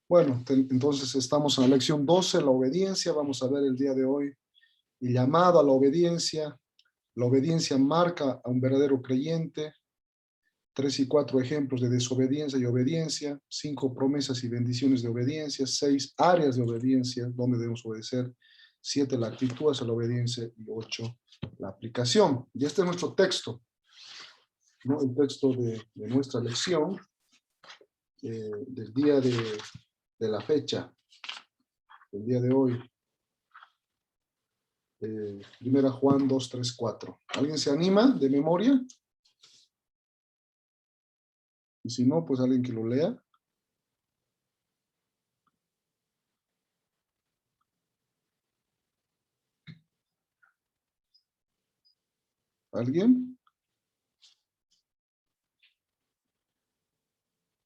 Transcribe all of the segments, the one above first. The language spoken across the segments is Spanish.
Bueno, entonces estamos en la lección 12, la obediencia. Vamos a ver el día de hoy el llamado a la obediencia. La obediencia marca a un verdadero creyente. 3 y 4 ejemplos de desobediencia y obediencia. 5 promesas y bendiciones de obediencia. 6 áreas de obediencia donde debemos obedecer. 7 la actitud hacia la obediencia. Y 8 la aplicación. Y este es nuestro texto, ¿no? El texto de nuestra lección del día de la fecha, el día de hoy. Primera Juan 2, 3, 4. ¿Alguien se anima de memoria? Y si no, pues alguien que lo lea. ¿Alguien?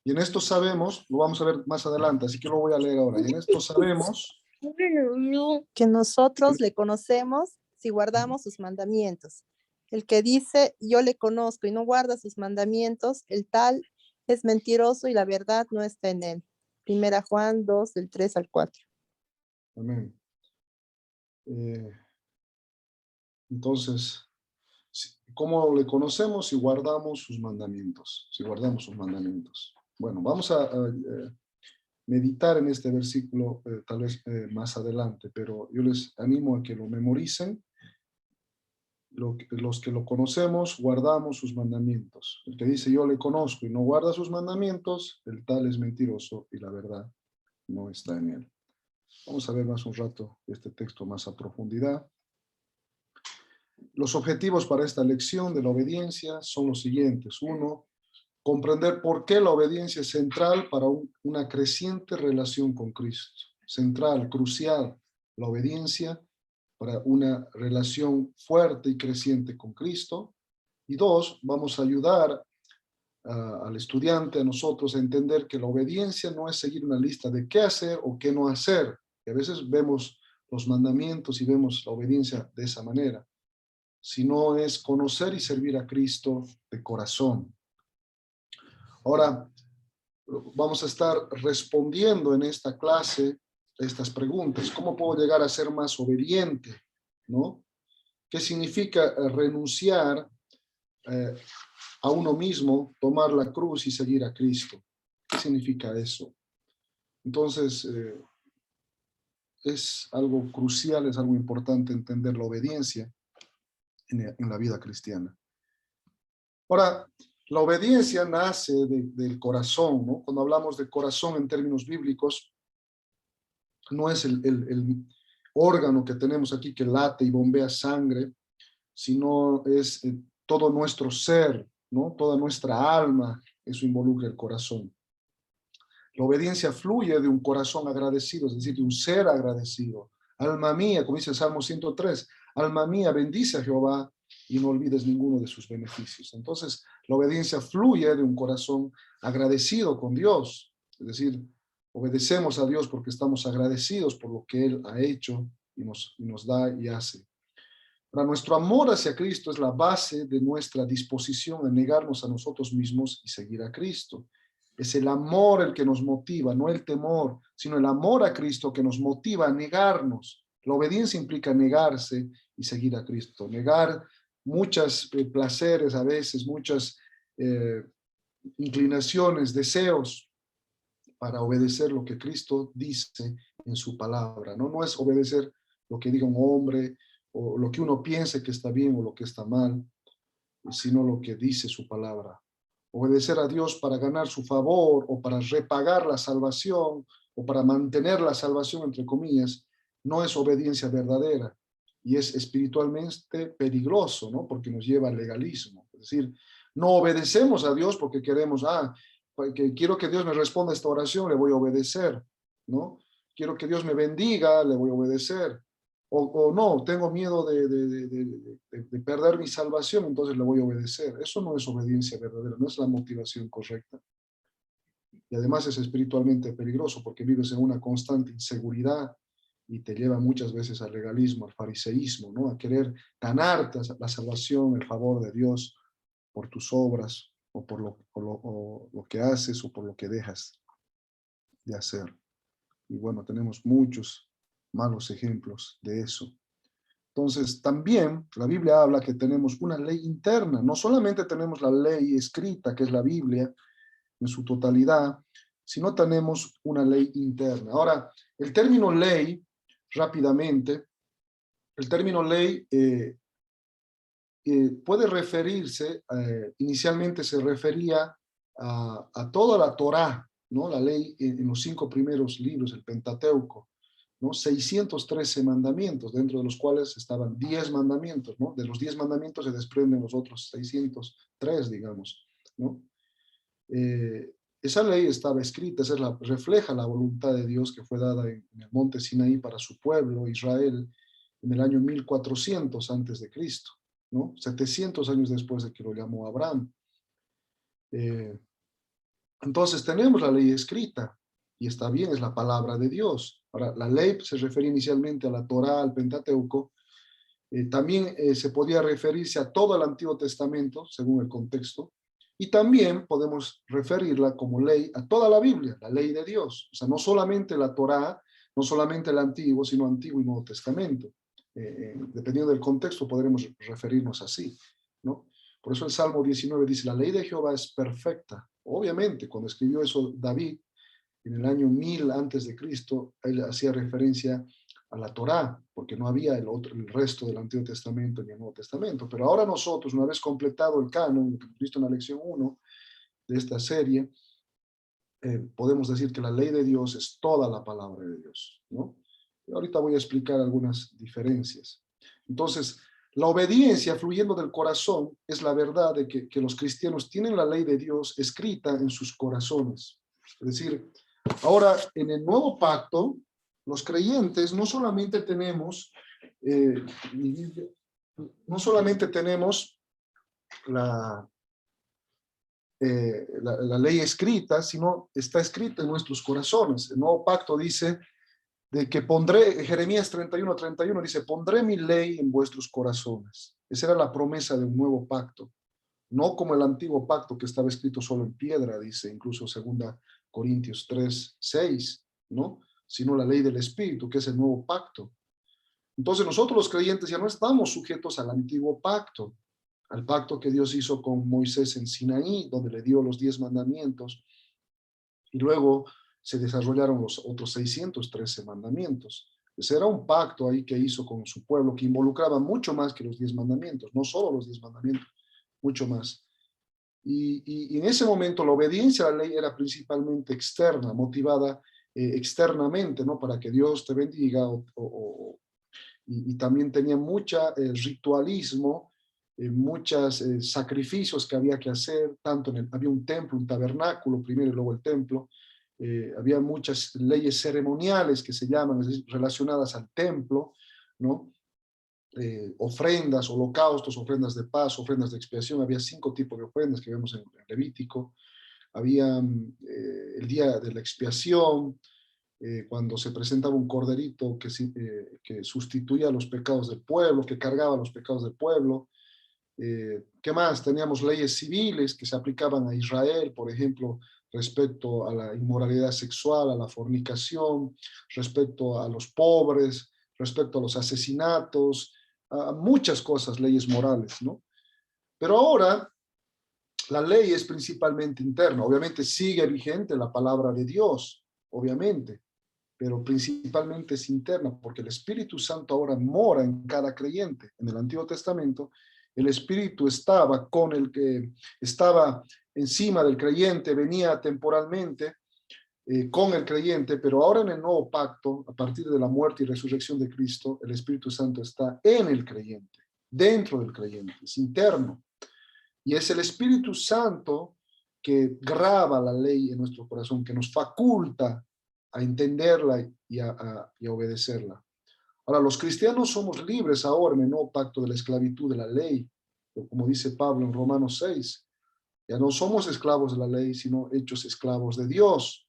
Y en esto sabemos, lo vamos a ver más adelante, así que lo voy a leer ahora. Y en esto sabemos que nosotros le conocemos si guardamos sus mandamientos. El que dice, yo le conozco y no guarda sus mandamientos, el tal es mentiroso y la verdad no está en él. Primera Juan 2, del 3 al 4. Amén. Entonces, ¿cómo le conocemos? Si guardamos sus mandamientos. Si guardamos sus mandamientos. Bueno, vamos a meditar en este versículo tal vez más adelante, pero yo les animo a que lo memoricen. Los que lo conocemos, guardamos sus mandamientos. El que dice yo le conozco y no guarda sus mandamientos, el tal es mentiroso y la verdad no está en él. Vamos a ver más un rato este texto más a profundidad. Los objetivos para esta lección de la obediencia son los siguientes. 1, comprender por qué la obediencia es central para una creciente relación con Cristo. Central, crucial, la obediencia para una relación fuerte y creciente con Cristo. Y 2, vamos a ayudar al estudiante, a nosotros, a entender que la obediencia no es seguir una lista de qué hacer o qué no hacer. Y a veces vemos los mandamientos y vemos la obediencia de esa manera, sino es conocer y servir a Cristo de corazón. Ahora, vamos a estar respondiendo en esta clase estas preguntas. ¿Cómo puedo llegar a ser más obediente? ¿No? ¿Qué significa renunciar a uno mismo, tomar la cruz y seguir a Cristo? ¿Qué significa eso? Entonces, es algo crucial, es algo importante entender la obediencia en la vida cristiana. Ahora, la obediencia nace del corazón, ¿no? Cuando hablamos de corazón en términos bíblicos, no es el órgano que tenemos aquí que late y bombea sangre, sino es todo nuestro ser, ¿no? Toda nuestra alma, eso involucra el corazón. La obediencia fluye de un corazón agradecido, es decir, de un ser agradecido. Alma mía, como dice el Salmo 103, alma mía, bendice a Jehová y no olvides ninguno de sus beneficios. Entonces, la obediencia fluye de un corazón agradecido con Dios, es decir, obedecemos a Dios porque estamos agradecidos por lo que Él ha hecho y nos da y hace. Ahora, nuestro amor hacia Cristo es la base de nuestra disposición a negarnos a nosotros mismos y seguir a Cristo. Es el amor el que nos motiva, no el temor, sino el amor a Cristo que nos motiva a negarnos. La obediencia implica negarse y seguir a Cristo. Negar muchos placeres a veces, muchas inclinaciones, deseos, para obedecer lo que Cristo dice en su palabra. No es obedecer lo que diga un hombre o lo que uno piense que está bien o lo que está mal, sino lo que dice su palabra. Obedecer a Dios para ganar su favor o para repagar la salvación o para mantener la salvación, entre comillas, no es obediencia verdadera y es espiritualmente peligroso, ¿no? Porque nos lleva al legalismo. Es decir, no obedecemos a Dios porque queremos, que quiero que Dios me responda a esta oración, le voy a obedecer, ¿no? Quiero que Dios me bendiga, le voy a obedecer. O no, tengo miedo de perder mi salvación, entonces le voy a obedecer. Eso no es obediencia verdadera, no es la motivación correcta. Y además es espiritualmente peligroso porque vives en una constante inseguridad y te lleva muchas veces al legalismo, al fariseísmo, ¿no? A querer ganarte la salvación, el favor de Dios por tus obras o por lo que haces o por lo que dejas de hacer. Y bueno, tenemos muchos malos ejemplos de eso. Entonces, también la Biblia habla que tenemos una ley interna. No solamente tenemos la ley escrita, que es la Biblia, en su totalidad, sino tenemos una ley interna. Ahora, el término ley, rápidamente, el término ley puede referirse, inicialmente se refería a toda la Torá, ¿no? La ley en los 5 primeros libros, el Pentateuco, ¿no? 613 mandamientos, dentro de los cuales estaban 10 mandamientos, ¿no? De los 10 mandamientos se desprenden los otros 603, digamos, ¿no? Esa ley estaba escrita, refleja la voluntad de Dios que fue dada en el monte Sinaí para su pueblo, Israel, en el año 1400 antes de Cristo, ¿no? 700 años después de que lo llamó Abraham. Entonces tenemos la ley escrita, y está bien, es la palabra de Dios. Ahora, la ley se refería inicialmente a la Torá, al Pentateuco. También se podía referirse a todo el Antiguo Testamento, según el contexto, y también podemos referirla como ley a toda la Biblia, la ley de Dios. O sea, no solamente la Torá, no solamente el Antiguo, sino Antiguo y Nuevo Testamento. Dependiendo del contexto, podremos referirnos así, ¿no? Por eso el Salmo 19 dice, la ley de Jehová es perfecta. Obviamente, cuando escribió eso David, en el año 1000 antes de Cristo, él hacía referencia a la Torá, porque no había el resto del Antiguo Testamento ni el Nuevo Testamento. Pero ahora nosotros, una vez completado el canon, lo que hemos visto en la lección 1 de esta serie, podemos decir que la ley de Dios es toda la palabra de Dios, ¿no? Y ahorita voy a explicar algunas diferencias. Entonces, la obediencia fluyendo del corazón es la verdad de que los cristianos tienen la ley de Dios escrita en sus corazones. Es decir, ahora en el nuevo pacto, los creyentes no solamente tenemos, no solamente tenemos la ley escrita, sino está escrita en nuestros corazones. El nuevo pacto dice de que pondré, Jeremías 31:31 dice, pondré mi ley en vuestros corazones. Esa era la promesa de un nuevo pacto. No como el antiguo pacto que estaba escrito solo en piedra, dice incluso 2 Corintios 3:6, ¿no? Sino la ley del Espíritu, que es el nuevo pacto. Entonces nosotros los creyentes ya no estamos sujetos al antiguo pacto, al pacto que Dios hizo con Moisés en Sinaí, donde le dio los 10 mandamientos, y luego se desarrollaron los otros 613 mandamientos. Ese era un pacto ahí que hizo con su pueblo, que involucraba mucho más que los 10 mandamientos, no solo los 10 mandamientos, mucho más. Y en ese momento la obediencia a la ley era principalmente externa, motivada externamente, ¿no? Para que Dios te bendiga, y también tenía mucha ritualismo, muchos sacrificios que había que hacer, había un templo, un tabernáculo primero y luego el templo, había muchas leyes ceremoniales que se llaman, es decir, relacionadas al templo, ¿no? Ofrendas, holocaustos, ofrendas de paz, ofrendas de expiación. Había 5 tipos de ofrendas que vemos en Levítico. Había el día de la expiación, cuando se presentaba un corderito que sustituía los pecados del pueblo, que cargaba los pecados del pueblo. ¿Qué más? Teníamos leyes civiles que se aplicaban a Israel, por ejemplo, respecto a la inmoralidad sexual, a la fornicación, respecto a los pobres, respecto a los asesinatos, a muchas cosas, leyes morales, ¿no? Pero ahora la ley es principalmente interna. Obviamente sigue vigente la palabra de Dios, obviamente, pero principalmente es interna, porque el Espíritu Santo ahora mora en cada creyente. En el Antiguo Testamento, el Espíritu estaba con el que estaba encima del creyente, venía temporalmente con el creyente, pero ahora en el nuevo pacto, a partir de la muerte y resurrección de Cristo, el Espíritu Santo está en el creyente, dentro del creyente, es interno. Y es el Espíritu Santo que graba la ley en nuestro corazón, que nos faculta a entenderla y a obedecerla. Ahora, los cristianos somos libres ahora en el nuevo pacto de la esclavitud de la ley, como dice Pablo en Romanos 6. Ya no somos esclavos de la ley, sino hechos esclavos de Dios.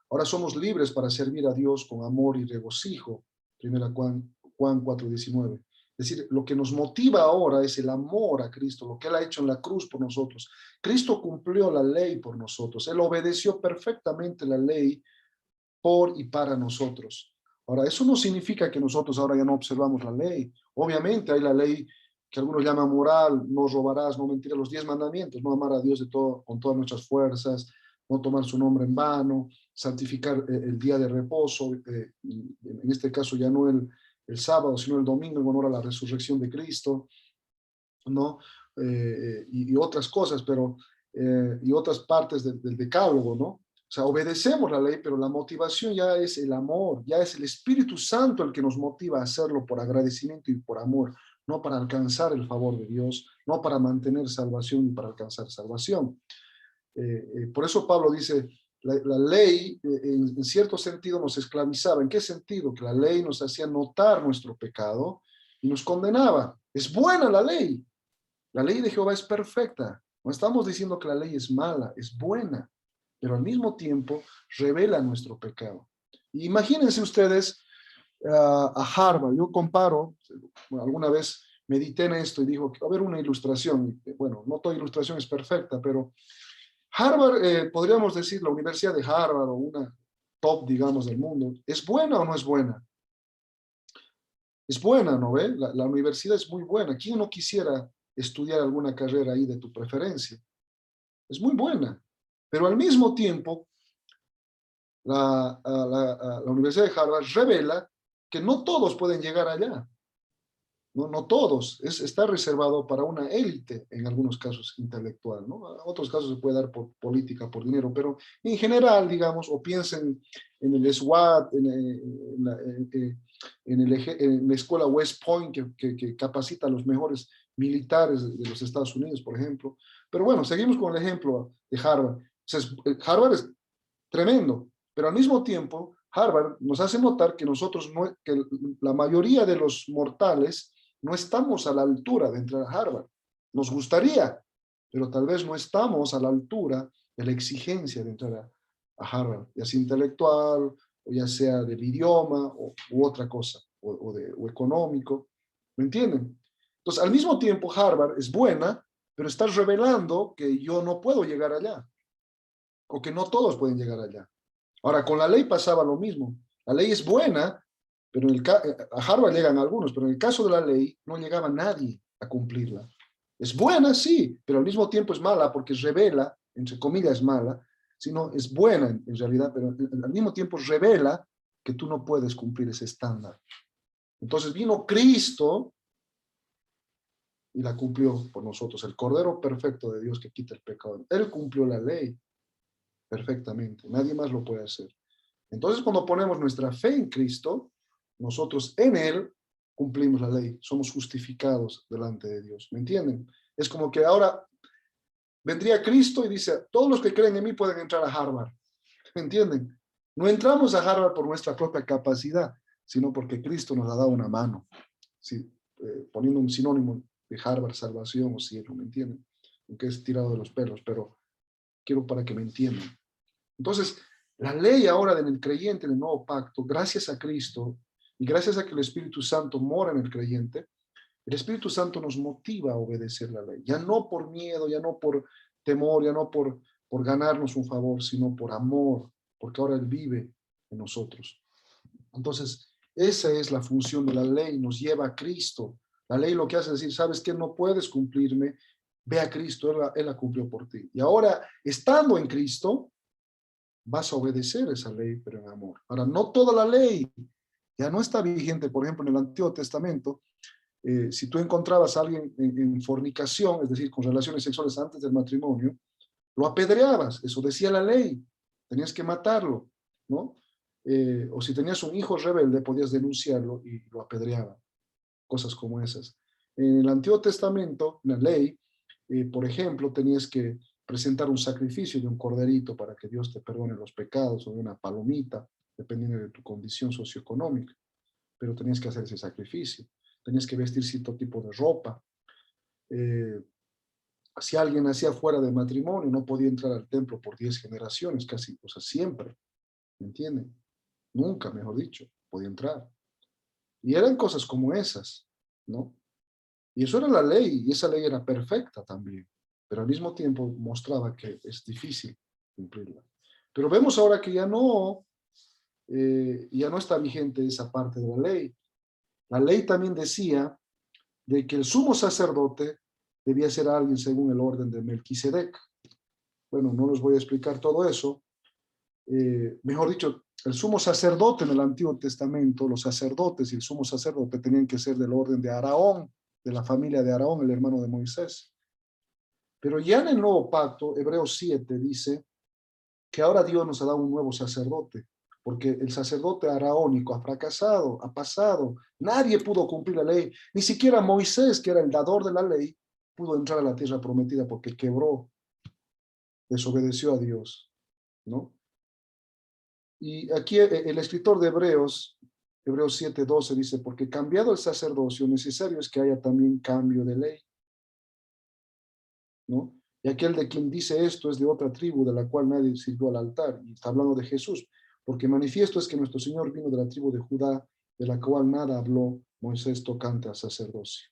Ahora somos libres para servir a Dios con amor y regocijo. 1 Juan 4:19. Es decir, lo que nos motiva ahora es el amor a Cristo, lo que Él ha hecho en la cruz por nosotros. Cristo cumplió la ley por nosotros. Él obedeció perfectamente la ley por y para nosotros. Ahora, eso no significa que nosotros ahora ya no observamos la ley. Obviamente hay la ley que algunos llaman moral: no robarás, no mentirás, los 10 mandamientos: no amar a Dios de todo, con todas nuestras fuerzas, no tomar su nombre en vano, santificar el día de reposo, en este caso ya no el sábado, sino el domingo, en honor a la resurrección de Cristo, ¿no? Y otras cosas, pero, y otras partes del decálogo, ¿no? O sea, obedecemos la ley, pero la motivación ya es el amor, ya es el Espíritu Santo el que nos motiva a hacerlo por agradecimiento y por amor, no para alcanzar el favor de Dios, no para mantener salvación ni para alcanzar salvación. Por eso Pablo dice, la ley en cierto sentido nos esclavizaba. ¿En qué sentido? Que la ley nos hacía notar nuestro pecado y nos condenaba. Es buena la ley. La ley de Jehová es perfecta. No estamos diciendo que la ley es mala, es buena, pero al mismo tiempo revela nuestro pecado. Y imagínense ustedes a Harvard. Yo comparo, bueno, alguna vez medité en esto y digo, a ver, una ilustración. Bueno, no toda ilustración es perfecta, pero Harvard, podríamos decir, la Universidad de Harvard, o una top, digamos, del mundo, ¿es buena o no es buena? Es buena, ¿no ve? La universidad es muy buena. ¿Quién no quisiera estudiar alguna carrera ahí de tu preferencia? Es muy buena. Pero al mismo tiempo, la Universidad de Harvard revela que no todos pueden llegar allá. No, no todos. Está reservado para una élite, en algunos casos intelectual, ¿no? En otros casos se puede dar por política, por dinero, pero en general, digamos, o piensen en el SWAT, en la escuela West Point, que capacita a los mejores militares de los Estados Unidos, por ejemplo. Pero bueno, seguimos con el ejemplo de Harvard. O sea, Harvard es tremendo, pero al mismo tiempo, Harvard nos hace notar que nosotros, que la mayoría de los mortales no estamos a la altura de entrar a Harvard. Nos gustaría, pero tal vez no estamos a la altura de la exigencia de entrar a Harvard, ya sea intelectual, o ya sea del idioma, u otra cosa, o económico. ¿Me entienden? Entonces, al mismo tiempo, Harvard es buena, pero está revelando que yo no puedo llegar allá, o que no todos pueden llegar allá. Ahora, con la ley pasaba lo mismo. La ley es buena, pero a Harvard llegan algunos, pero en el caso de la ley no llegaba nadie a cumplirla. Es buena, sí, pero al mismo tiempo es mala porque revela, entre comillas mala, sino es buena en realidad, pero al mismo tiempo revela que tú no puedes cumplir ese estándar. Entonces vino Cristo y la cumplió por nosotros, el Cordero perfecto de Dios que quita el pecado. Él cumplió la ley perfectamente, nadie más lo puede hacer. Entonces, cuando ponemos nuestra fe en Cristo, nosotros en Él cumplimos la ley, somos justificados delante de Dios. ¿Me entienden? Es como que ahora vendría Cristo y dice, todos los que creen en mí pueden entrar a Harvard. ¿Me entienden? No entramos a Harvard por nuestra propia capacidad, sino porque Cristo nos ha dado una mano. ¿Sí? Poniendo un sinónimo de Harvard, salvación o cielo, ¿me entienden? Aunque es tirado de los pelos, pero quiero para que me entiendan. Entonces, la ley ahora en el creyente, en el nuevo pacto, gracias a Cristo y gracias a que el Espíritu Santo mora en el creyente, el Espíritu Santo nos motiva a obedecer la ley. Ya no por miedo, ya no por temor, ya no por ganarnos un favor, sino por amor, porque ahora Él vive en nosotros. Entonces, esa es la función de la ley, nos lleva a Cristo. La ley lo que hace es decir, ¿sabes qué? No puedes cumplirme, ve a Cristo, Él la cumplió por ti. Y ahora, estando en Cristo, vas a obedecer esa ley, pero en amor. Ahora, no toda la ley ya no está vigente. Por ejemplo, en el Antiguo Testamento, si tú encontrabas a alguien en fornicación, es decir, con relaciones sexuales antes del matrimonio, lo apedreabas, eso decía la ley, tenías que matarlo, ¿no? O si tenías un hijo rebelde, podías denunciarlo y lo apedreaban, cosas como esas. En el Antiguo Testamento, en la ley, por ejemplo, tenías que presentar un sacrificio de un corderito para que Dios te perdone los pecados, o de una palomita, dependiendo de tu condición socioeconómica, pero tenías que hacer ese sacrificio, tenías que vestir cierto tipo de ropa. Si alguien nacía fuera de matrimonio, no podía entrar al templo por 10 generaciones, casi, o sea, siempre, ¿me entienden? Nunca, mejor dicho, podía entrar. Y eran cosas como esas, ¿no? Y eso era la ley, y esa ley era perfecta también, pero al mismo tiempo mostraba que es difícil cumplirla. Pero vemos ahora que ya no, ya no está vigente esa parte de la ley. La ley también decía de que el sumo sacerdote debía ser alguien según el orden de Melquisedec. Bueno, no les voy a explicar todo eso. Mejor dicho, el sumo sacerdote en el Antiguo Testamento, los sacerdotes y el sumo sacerdote tenían que ser del orden de Aarón, de la familia de Aarón, el hermano de Moisés. Pero ya en el Nuevo Pacto, Hebreos 7 dice que ahora Dios nos ha dado un nuevo sacerdote, porque el sacerdote araónico ha fracasado, ha pasado, nadie pudo cumplir la ley, ni siquiera Moisés, que era el dador de la ley, pudo entrar a la tierra prometida porque quebró, desobedeció a Dios, ¿no? Y aquí el escritor de Hebreos, Hebreos 7:12 dice, porque cambiado el sacerdocio, necesario es que haya también cambio de ley, ¿no? Y aquel de quien dice esto es de otra tribu, de la cual nadie sirvió al altar, y está hablando de Jesús, porque manifiesto es que nuestro Señor vino de la tribu de Judá, de la cual nada habló Moisés tocante al sacerdocio,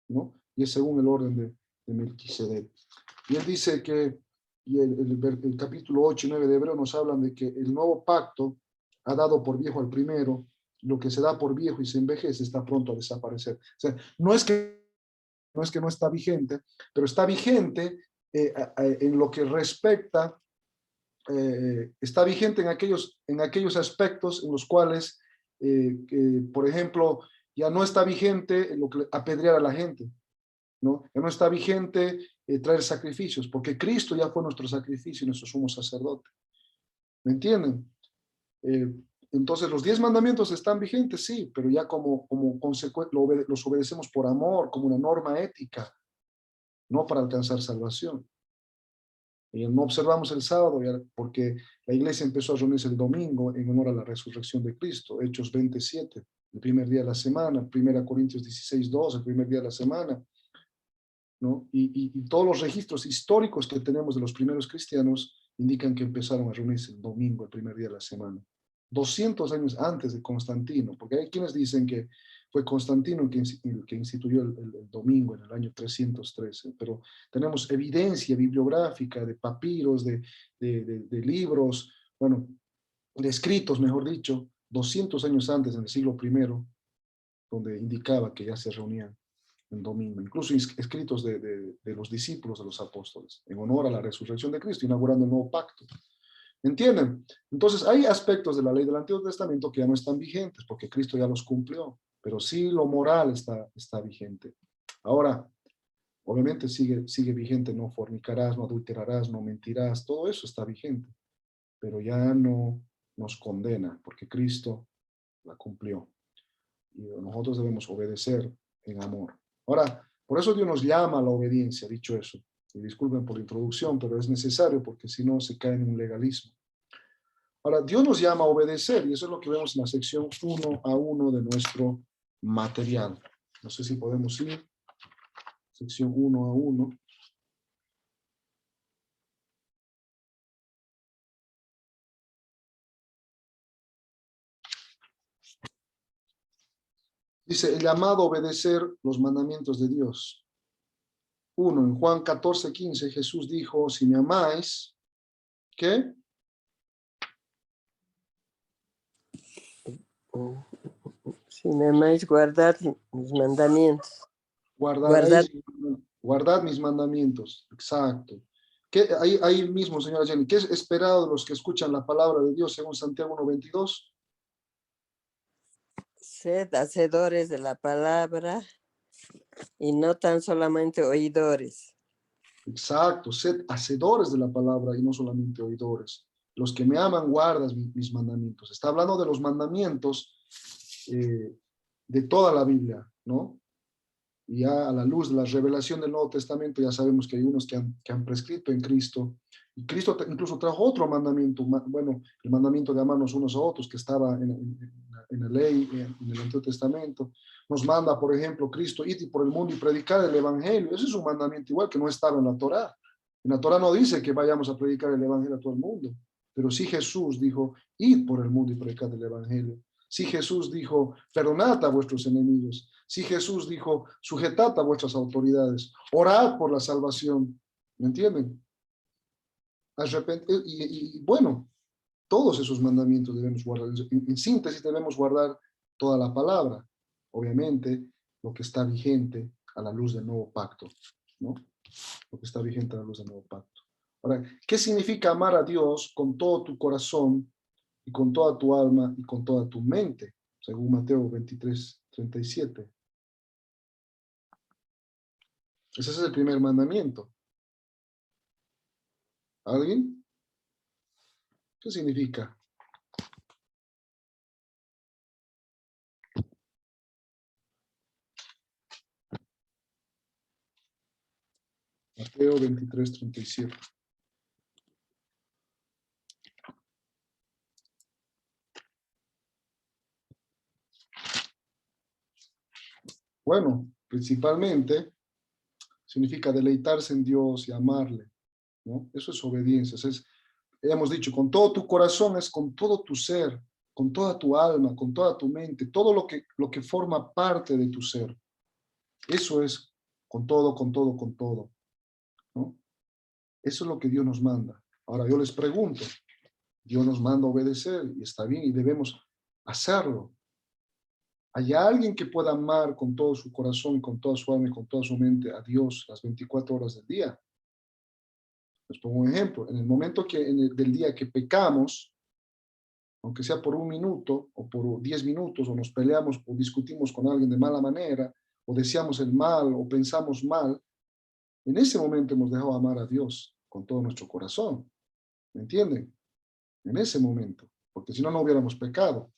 ¿no? Y es según el orden de Melquisedec. Y él dice que, y el capítulo 8 y 9 de Hebreo nos hablan de que el nuevo pacto ha dado por viejo al primero, lo que se da por viejo y se envejece está pronto a desaparecer. O sea, no es que no está vigente, pero está vigente en lo que respecta, está vigente en aquellos aspectos en los cuales, por ejemplo, ya no está vigente lo que apedrear a la gente, ¿no? Ya no está vigente traer sacrificios, porque Cristo ya fue nuestro sacrificio y nuestro sumo sacerdote. ¿Me entienden? Eh, entonces, los 10 mandamientos están vigentes, sí, pero ya como consecuencia los obedecemos por amor, como una norma ética, no para alcanzar salvación. Y no observamos el sábado porque la iglesia empezó a reunirse el domingo en honor a la resurrección de Cristo, Hechos 27, el primer día de la semana, 1 Corintios 16:2, el primer día de la semana, ¿no? Y todos los registros históricos que tenemos de los primeros cristianos indican que empezaron a reunirse el domingo, el primer día de la semana. 200 años antes de Constantino, porque hay quienes dicen que fue Constantino que instituyó el domingo en el año 313, pero tenemos evidencia bibliográfica de papiros, de libros, bueno, de escritos, mejor dicho, 200 años antes, en el siglo I, donde indicaba que ya se reunían el domingo, incluso escritos de los discípulos de los apóstoles, en honor a la resurrección de Cristo, inaugurando el nuevo pacto. ¿Entienden? Entonces hay aspectos de la ley del Antiguo Testamento que ya no están vigentes, porque Cristo ya los cumplió, pero sí lo moral está vigente. Ahora, obviamente sigue vigente, no fornicarás, no adulterarás, no mentirás, todo eso está vigente, pero ya no nos condena, porque Cristo la cumplió. Y nosotros debemos obedecer en amor. Ahora, por eso Dios nos llama a la obediencia, dicho eso. Y disculpen por la introducción, pero es necesario porque si no se cae en un legalismo. Ahora, Dios nos llama a obedecer y eso es lo que vemos en la sección 1:1 de nuestro material. No sé si podemos ir. Sección 1:1. Dice, el llamado a obedecer los mandamientos de Dios. 1. En Juan 14:15 Jesús dijo, si me amáis, ¿qué? Si me amáis, guardad mis mandamientos. Guardad mis mandamientos. Exacto. Ahí mismo, señora Jenny, ¿qué es esperado de los que escuchan la palabra de Dios según Santiago 1:22? Sed hacedores de la palabra y no tan solamente oidores. Exacto, sed hacedores de la palabra y no solamente oidores. Los que me aman guardan mis mandamientos. Está hablando de los mandamientos de toda la Biblia, ¿no? Y ya a la luz de la revelación del Nuevo Testamento ya sabemos que hay unos que han prescrito en Cristo. Y Cristo incluso trajo otro mandamiento, bueno, el mandamiento de amarnos unos a otros que estaba en la ley, en el Antiguo Testamento. Nos manda, por ejemplo, Cristo, id por el mundo y predicar el Evangelio. Ese es un mandamiento igual que no estaba en la Torá. En la Torá no dice que vayamos a predicar el Evangelio a todo el mundo, pero sí Jesús dijo, id por el mundo y predicar el Evangelio. Sí Jesús dijo, perdonad a vuestros enemigos. Sí Jesús dijo, sujetad a vuestras autoridades, orad por la salvación. ¿Me entienden? Y bueno, todos esos mandamientos debemos guardar. En síntesis, debemos guardar toda la palabra. Obviamente, lo que está vigente a la luz del nuevo pacto, ¿no? Lo que está vigente a la luz del nuevo pacto. Ahora, ¿qué significa amar a Dios con todo tu corazón y con toda tu alma y con toda tu mente? Según Mateo 23:37. Ese es el primer mandamiento. ¿Alguien? ¿Qué significa? Mateo 23:37. Bueno, principalmente significa deleitarse en Dios y amarle, ¿no? Eso es obediencia. Hemos dicho, con todo tu corazón es con todo tu ser, con toda tu alma, con toda tu mente, todo lo que forma parte de tu ser. Eso es con todo, con todo, con todo, ¿no? Eso es lo que Dios nos manda. Ahora yo les pregunto, Dios nos manda a obedecer y está bien y debemos hacerlo. ¿Hay alguien que pueda amar con todo su corazón, con toda su alma y con toda su mente a Dios las 24 horas del día? Les pongo un ejemplo. En el momento del día que pecamos, aunque sea por 1 minuto o por 10 minutos, o nos peleamos o discutimos con alguien de mala manera, o deseamos el mal o pensamos mal, en ese momento hemos dejado amar a Dios con todo nuestro corazón. ¿Me entienden? En ese momento. Porque si no, no hubiéramos pecado.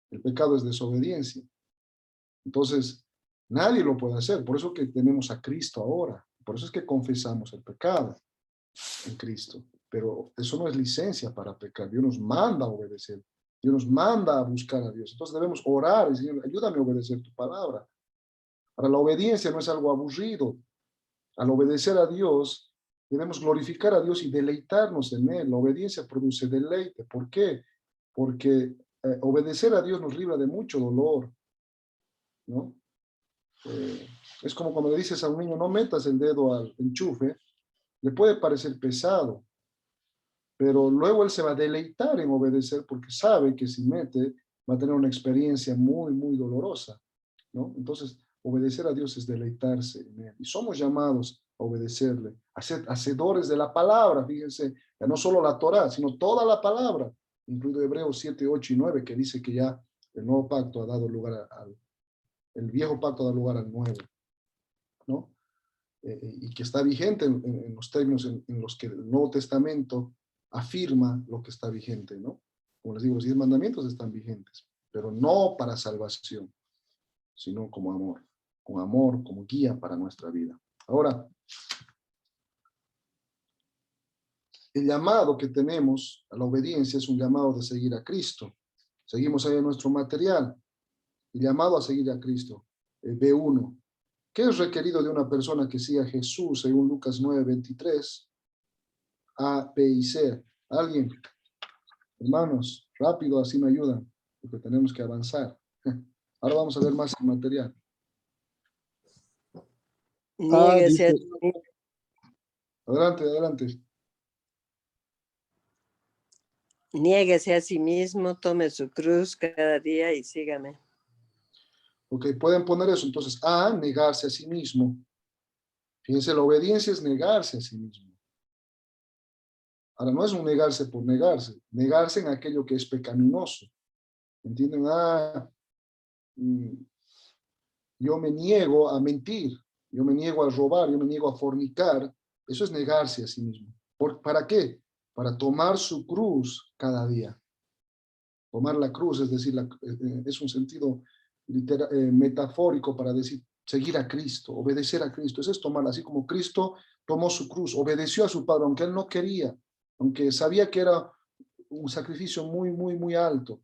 El pecado es desobediencia. Entonces, nadie lo puede hacer. Por eso que tenemos a Cristo ahora. Por eso es que confesamos el pecado en Cristo. Pero eso no es licencia para pecar. Dios nos manda a obedecer. Dios nos manda a buscar a Dios. Entonces debemos orar y decir, ayúdame a obedecer tu palabra. Ahora, la obediencia no es algo aburrido. Al obedecer a Dios, debemos glorificar a Dios y deleitarnos en Él. La obediencia produce deleite. ¿Por qué? Porque obedecer a Dios nos libra de mucho dolor, ¿no? Es como cuando le dices a un niño, no metas el dedo al enchufe, le puede parecer pesado, pero luego él se va a deleitar en obedecer porque sabe que si mete va a tener una experiencia muy, muy dolorosa, ¿no? Entonces, obedecer a Dios es deleitarse en Él. Y somos llamados a obedecerle, a ser hacedores de la palabra, fíjense, ya no solo la Torá, sino toda la palabra, incluido Hebreos 7, 8 y 9, que dice que ya el nuevo pacto ha dado lugar el viejo pacto da lugar al nuevo, ¿no? Y que está vigente en los términos en los que el Nuevo Testamento afirma lo que está vigente, ¿no? Como les digo, los 10 mandamientos están vigentes, pero no para salvación, sino como amor, con amor como guía para nuestra vida. Ahora, el llamado que tenemos a la obediencia es un llamado de seguir a Cristo. Seguimos ahí en nuestro material, el llamado a seguir a Cristo, el B1. ¿Qué es requerido de una persona que siga a Jesús según Lucas 9:23? A, B y C. ¿Alguien? Hermanos, rápido, así me ayudan, porque tenemos que avanzar. Ahora vamos a ver más el material. A, Niéguese a, dice, adelante, adelante. niéguese a sí mismo, tome su cruz cada día y sígame. Ok, pueden poner eso. Entonces, A, negarse a sí mismo. Fíjense, la obediencia es negarse a sí mismo. Ahora, no es un negarse por negarse, negarse en aquello que es pecaminoso. ¿Entienden? Yo me niego a mentir, yo me niego a robar, yo me niego a fornicar. Eso es negarse a sí mismo. ¿Para qué? Para tomar su cruz cada día. Tomar la cruz, es decir, es un sentido metafórico para decir seguir a Cristo, obedecer a Cristo. Eso es tomar, así como Cristo tomó su cruz, obedeció a su Padre, aunque él no quería, aunque sabía que era un sacrificio muy, muy, muy alto,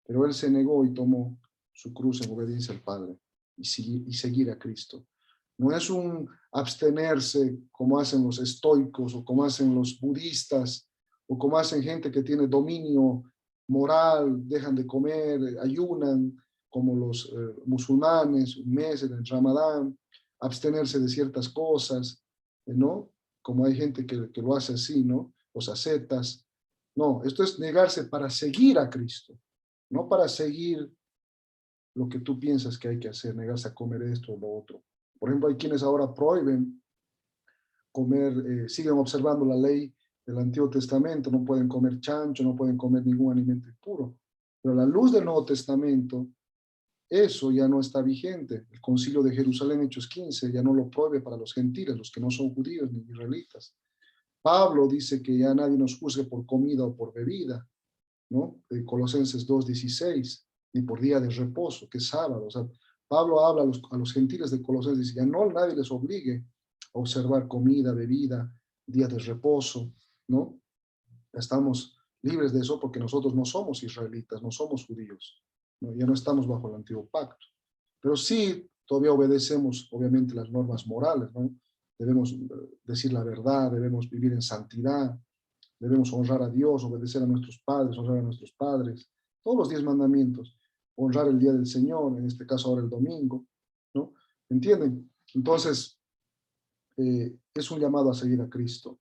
pero él se negó y tomó su cruz en obediencia al Padre y seguir a Cristo. No es un abstenerse como hacen los estoicos o como hacen los budistas o como hacen gente que tiene dominio moral, dejan de comer, ayunan, como los musulmanes, un mes en el Ramadán, abstenerse de ciertas cosas, ¿no? Como hay gente que lo hace así, ¿no? Los ascetas. No, esto es negarse para seguir a Cristo, no para seguir lo que tú piensas que hay que hacer, negarse a comer esto o lo otro. Por ejemplo, hay quienes ahora prohíben comer, siguen observando la ley del Antiguo Testamento, no pueden comer chancho, no pueden comer ningún alimento impuro. Pero a la luz del Nuevo Testamento, eso ya no está vigente. El Concilio de Jerusalén, Hechos 15, ya no lo prohíbe para los gentiles, los que no son judíos ni israelitas. Pablo dice que ya nadie nos juzgue por comida o por bebida, ¿no? De Colosenses 2:16, ni por día de reposo, que es sábado. O sea, Pablo habla a los gentiles de Colosenses, dice, ya no nadie les obligue a observar comida, bebida, días de reposo, ¿no? Estamos libres de eso porque nosotros no somos israelitas, no somos judíos, ¿no? Ya no estamos bajo el antiguo pacto. Pero sí, todavía obedecemos, obviamente, las normas morales, ¿no? Debemos decir la verdad, debemos vivir en santidad, debemos honrar a Dios, obedecer a nuestros padres, honrar a nuestros padres, todos los 10 mandamientos, honrar el día del Señor, en este caso ahora el domingo, ¿no? ¿Entienden? Entonces, es un llamado a seguir a Cristo.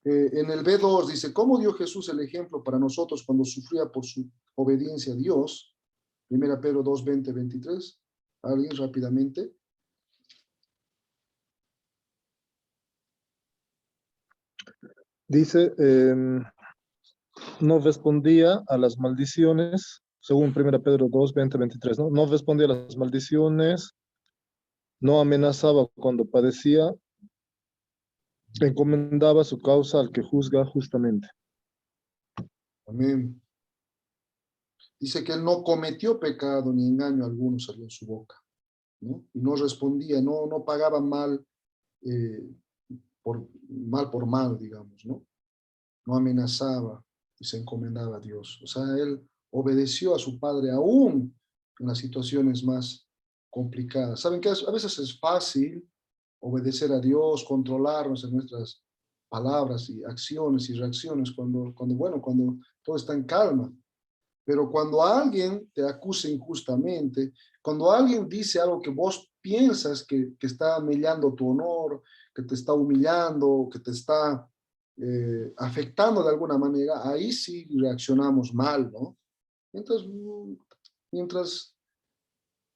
En el B2 dice, ¿cómo dio Jesús el ejemplo para nosotros cuando sufría por su obediencia a Dios? 1 Pedro 2, 20, 23. ¿Alguien rápidamente? Dice, no respondía a las maldiciones, según 1 Pedro 2, 20, 23, ¿no? No respondía a las maldiciones, no amenazaba cuando padecía, encomendaba su causa al que juzga justamente. Amén. Dice que él no cometió pecado ni engaño alguno salió en su boca, ¿no? Y no respondía, no pagaba mal, por mal, digamos, ¿no? No amenazaba y se encomendaba a Dios. O sea, él obedeció a su padre aún en las situaciones más complicadas. ¿Saben qué? A veces es fácil obedecer a Dios, controlarnos en nuestras palabras y acciones y reacciones cuando todo está en calma. Pero cuando alguien te acusa injustamente, cuando alguien dice algo que vos piensas que está mellando tu honor, que te está humillando, que te está afectando de alguna manera, ahí sí reaccionamos mal, ¿no? Mientras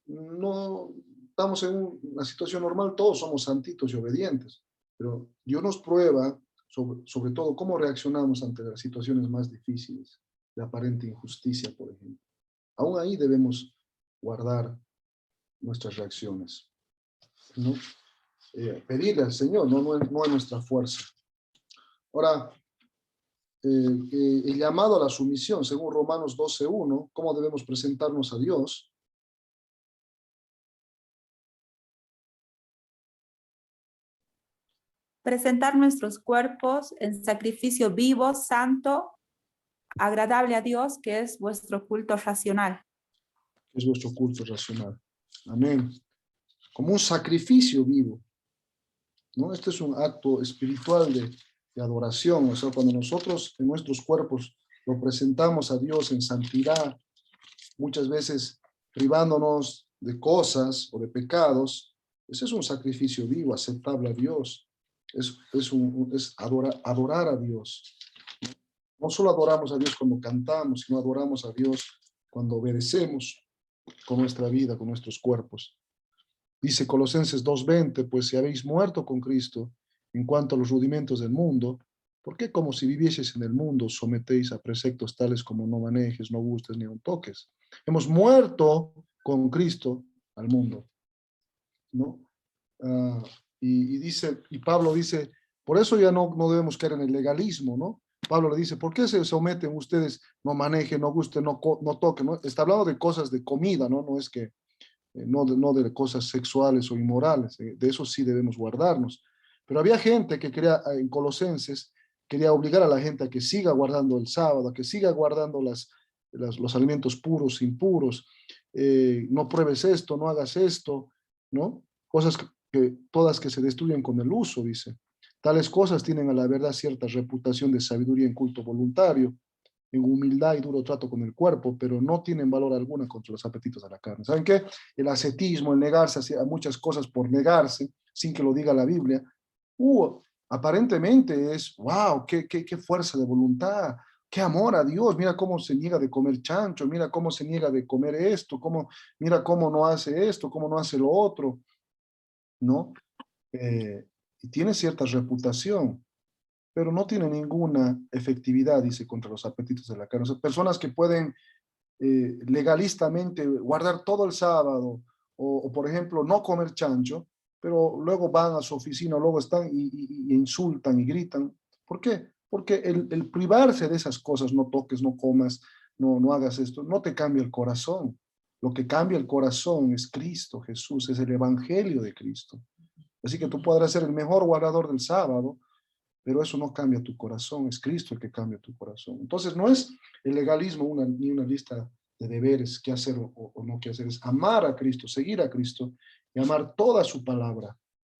no estamos en una situación normal, todos somos santitos y obedientes, pero Dios nos prueba sobre todo cómo reaccionamos ante las situaciones más difíciles, de aparente injusticia, por ejemplo. Aún ahí debemos guardar nuestras reacciones, ¿no? Pedirle al Señor, no es nuestra fuerza. Ahora, el llamado a la sumisión, según Romanos 12:1, ¿cómo debemos presentarnos a Dios? Presentar nuestros cuerpos en sacrificio vivo, santo, agradable a Dios, que es vuestro culto racional. Es vuestro culto racional. Amén. Como un sacrificio vivo, ¿no? Este es un acto espiritual de adoración. O sea, cuando nosotros en nuestros cuerpos lo presentamos a Dios en santidad, muchas veces privándonos de cosas o de pecados, ese es un sacrificio vivo, aceptable a Dios. Es adorar a Dios. No solo adoramos a Dios cuando cantamos, sino adoramos a Dios cuando obedecemos con nuestra vida, con nuestros cuerpos. Dice Colosenses 2:20, pues si habéis muerto con Cristo en cuanto a los rudimentos del mundo, ¿por qué como si vivieseis en el mundo sometéis a preceptos tales como no manejes, no gustes ni aun toques? Hemos muerto con Cristo al mundo, ¿no? Y Pablo dice, por eso ya no debemos caer en el legalismo, ¿no? Pablo le dice, ¿por qué se someten ustedes, no manejen, no gusten, no toquen, ¿no? Está hablando de cosas de comida, ¿no? No es que, no de cosas sexuales o inmorales, de eso sí debemos guardarnos. Pero había gente que quería, en Colosenses, quería obligar a la gente a que siga guardando el sábado, a que siga guardando los alimentos puros, impuros, no pruebes esto, no hagas esto, ¿no? Cosas todas que se destruyen con el uso, dice. Tales cosas tienen a la verdad cierta reputación de sabiduría en culto voluntario, en humildad y duro trato con el cuerpo, pero no tienen valor alguna contra los apetitos de la carne. ¿Saben qué? El ascetismo, el negarse a muchas cosas por negarse, sin que lo diga la Biblia, aparentemente es, wow, qué fuerza de voluntad, qué amor a Dios, mira cómo se niega de comer chancho, mira cómo se niega de comer esto, mira cómo no hace esto, cómo no hace lo otro, ¿no? Y tiene cierta reputación, pero no tiene ninguna efectividad, dice, contra los apetitos de la carne. O sea, personas que pueden legalistamente guardar todo el sábado, o, por ejemplo, no comer chancho, pero luego van a su oficina, luego están y insultan y gritan. ¿Por qué? Porque el privarse de esas cosas, no toques, no comas, no hagas esto, no te cambia el corazón. Lo que cambia el corazón es Cristo Jesús, es el evangelio de Cristo. Así que tú podrás ser el mejor guardador del sábado, pero eso no cambia tu corazón, es Cristo el que cambia tu corazón. Entonces no es el legalismo ni una lista de deberes, qué hacer o no qué hacer, es amar a Cristo, seguir a Cristo y amar toda su palabra,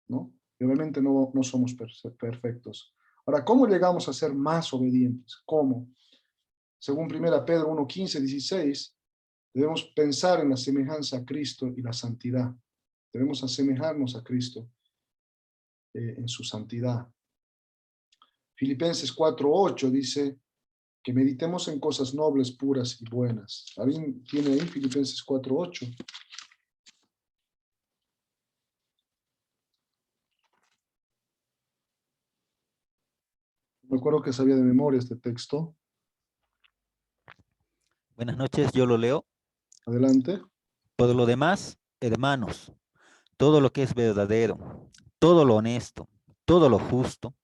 ¿no? Y obviamente no somos perfectos. Ahora, ¿cómo llegamos a ser más obedientes? ¿Cómo? Según 1 Pedro 1, 15, 16, debemos pensar en la semejanza a Cristo y la santidad. Debemos asemejarnos a Cristo en su santidad. Filipenses 4:8 dice que meditemos en cosas nobles, puras y buenas. ¿Alguien tiene ahí Filipenses 4:8? Me acuerdo que sabía de memoria este texto. Buenas noches, yo lo leo. Adelante. Por lo demás, hermanos, todo lo que es verdadero, todo lo honesto, todo lo justo,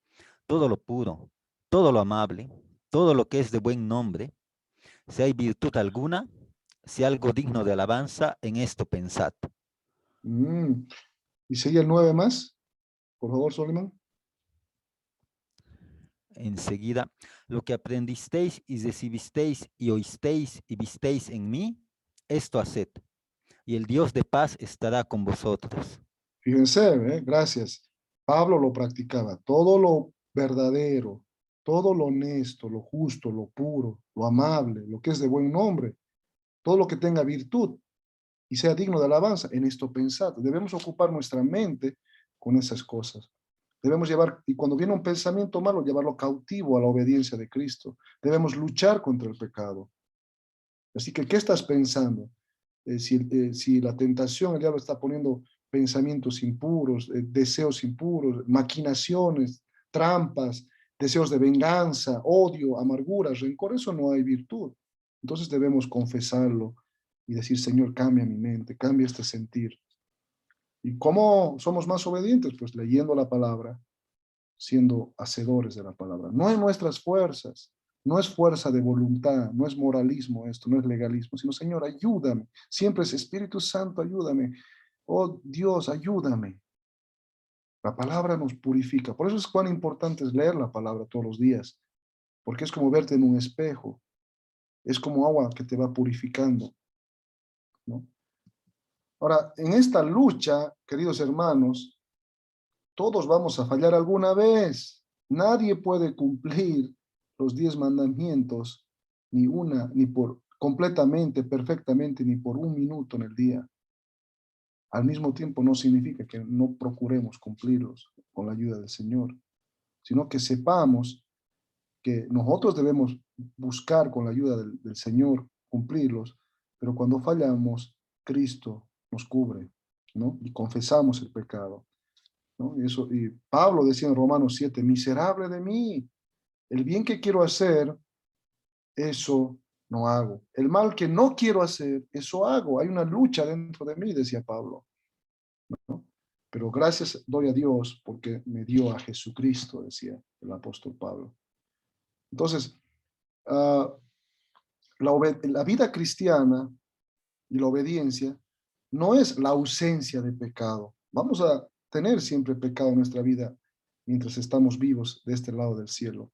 todo lo puro, todo lo amable, todo lo que es de buen nombre, si hay virtud alguna, si algo digno de alabanza, en esto pensad. ¿Y sigue el 9 más? Por favor, Soliman. Enseguida, lo que aprendisteis y recibisteis y oísteis y visteis en mí, esto haced, y el Dios de paz estará con vosotros. Fíjense, gracias. Pablo lo practicaba. Todo lo verdadero, todo lo honesto, lo justo, lo puro, lo amable, lo que es de buen nombre, todo lo que tenga virtud y sea digno de alabanza, en esto pensad. Debemos ocupar nuestra mente con esas cosas. Debemos llevar, y cuando viene un pensamiento malo, llevarlo cautivo a la obediencia de Cristo. Debemos luchar contra el pecado. Así que, ¿qué estás pensando? Si la tentación, el diablo está poniendo pensamientos impuros, deseos impuros, maquinaciones, trampas, deseos de venganza, odio, amargura, rencor, eso no hay virtud. Entonces debemos confesarlo y decir, Señor, cambia mi mente, cambia este sentir. ¿Y cómo somos más obedientes? Pues leyendo la palabra, siendo hacedores de la palabra. No en nuestras fuerzas, no es fuerza de voluntad, no es moralismo esto, no es legalismo, sino, Señor, ayúdame. Siempre es Espíritu Santo, ayúdame. Oh Dios, ayúdame. La palabra nos purifica. Por eso es cuán importante es leer la palabra todos los días, porque es como verte en un espejo. Es como agua que te va purificando, ¿no? Ahora, en esta lucha, queridos hermanos, todos vamos a fallar alguna vez. Nadie puede cumplir los 10 mandamientos, ni por completamente, perfectamente, ni por un minuto en el día. Al mismo tiempo no significa que no procuremos cumplirlos con la ayuda del Señor, sino que sepamos que nosotros debemos buscar con la ayuda del Señor cumplirlos, pero cuando fallamos, Cristo nos cubre, ¿no? Y confesamos el pecado, ¿no? Y Pablo decía en Romanos 7, miserable de mí, el bien que quiero hacer, eso no hago. El mal que no quiero hacer, eso hago. Hay una lucha dentro de mí, decía Pablo, ¿no? Pero gracias doy a Dios porque me dio a Jesucristo, decía el apóstol Pablo. Entonces, la vida cristiana y la obediencia no es la ausencia de pecado. Vamos a tener siempre pecado en nuestra vida mientras estamos vivos de este lado del cielo.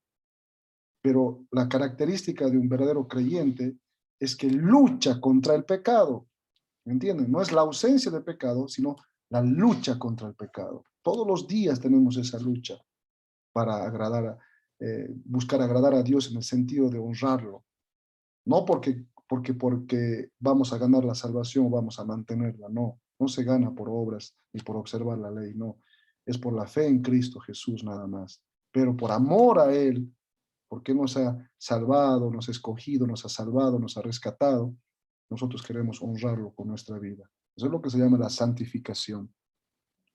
Pero la característica de un verdadero creyente es que lucha contra el pecado. ¿Me entienden? No es la ausencia de pecado, sino la lucha contra el pecado. Todos los días tenemos esa lucha para buscar agradar a Dios en el sentido de honrarlo. No porque vamos a ganar la salvación o vamos a mantenerla, no. No se gana por obras ni por observar la ley, no. Es por la fe en Cristo Jesús nada más. Pero por amor a Él, porque nos ha salvado, nos ha escogido, nos ha salvado, nos ha rescatado, nosotros queremos honrarlo con nuestra vida. Eso es lo que se llama la santificación.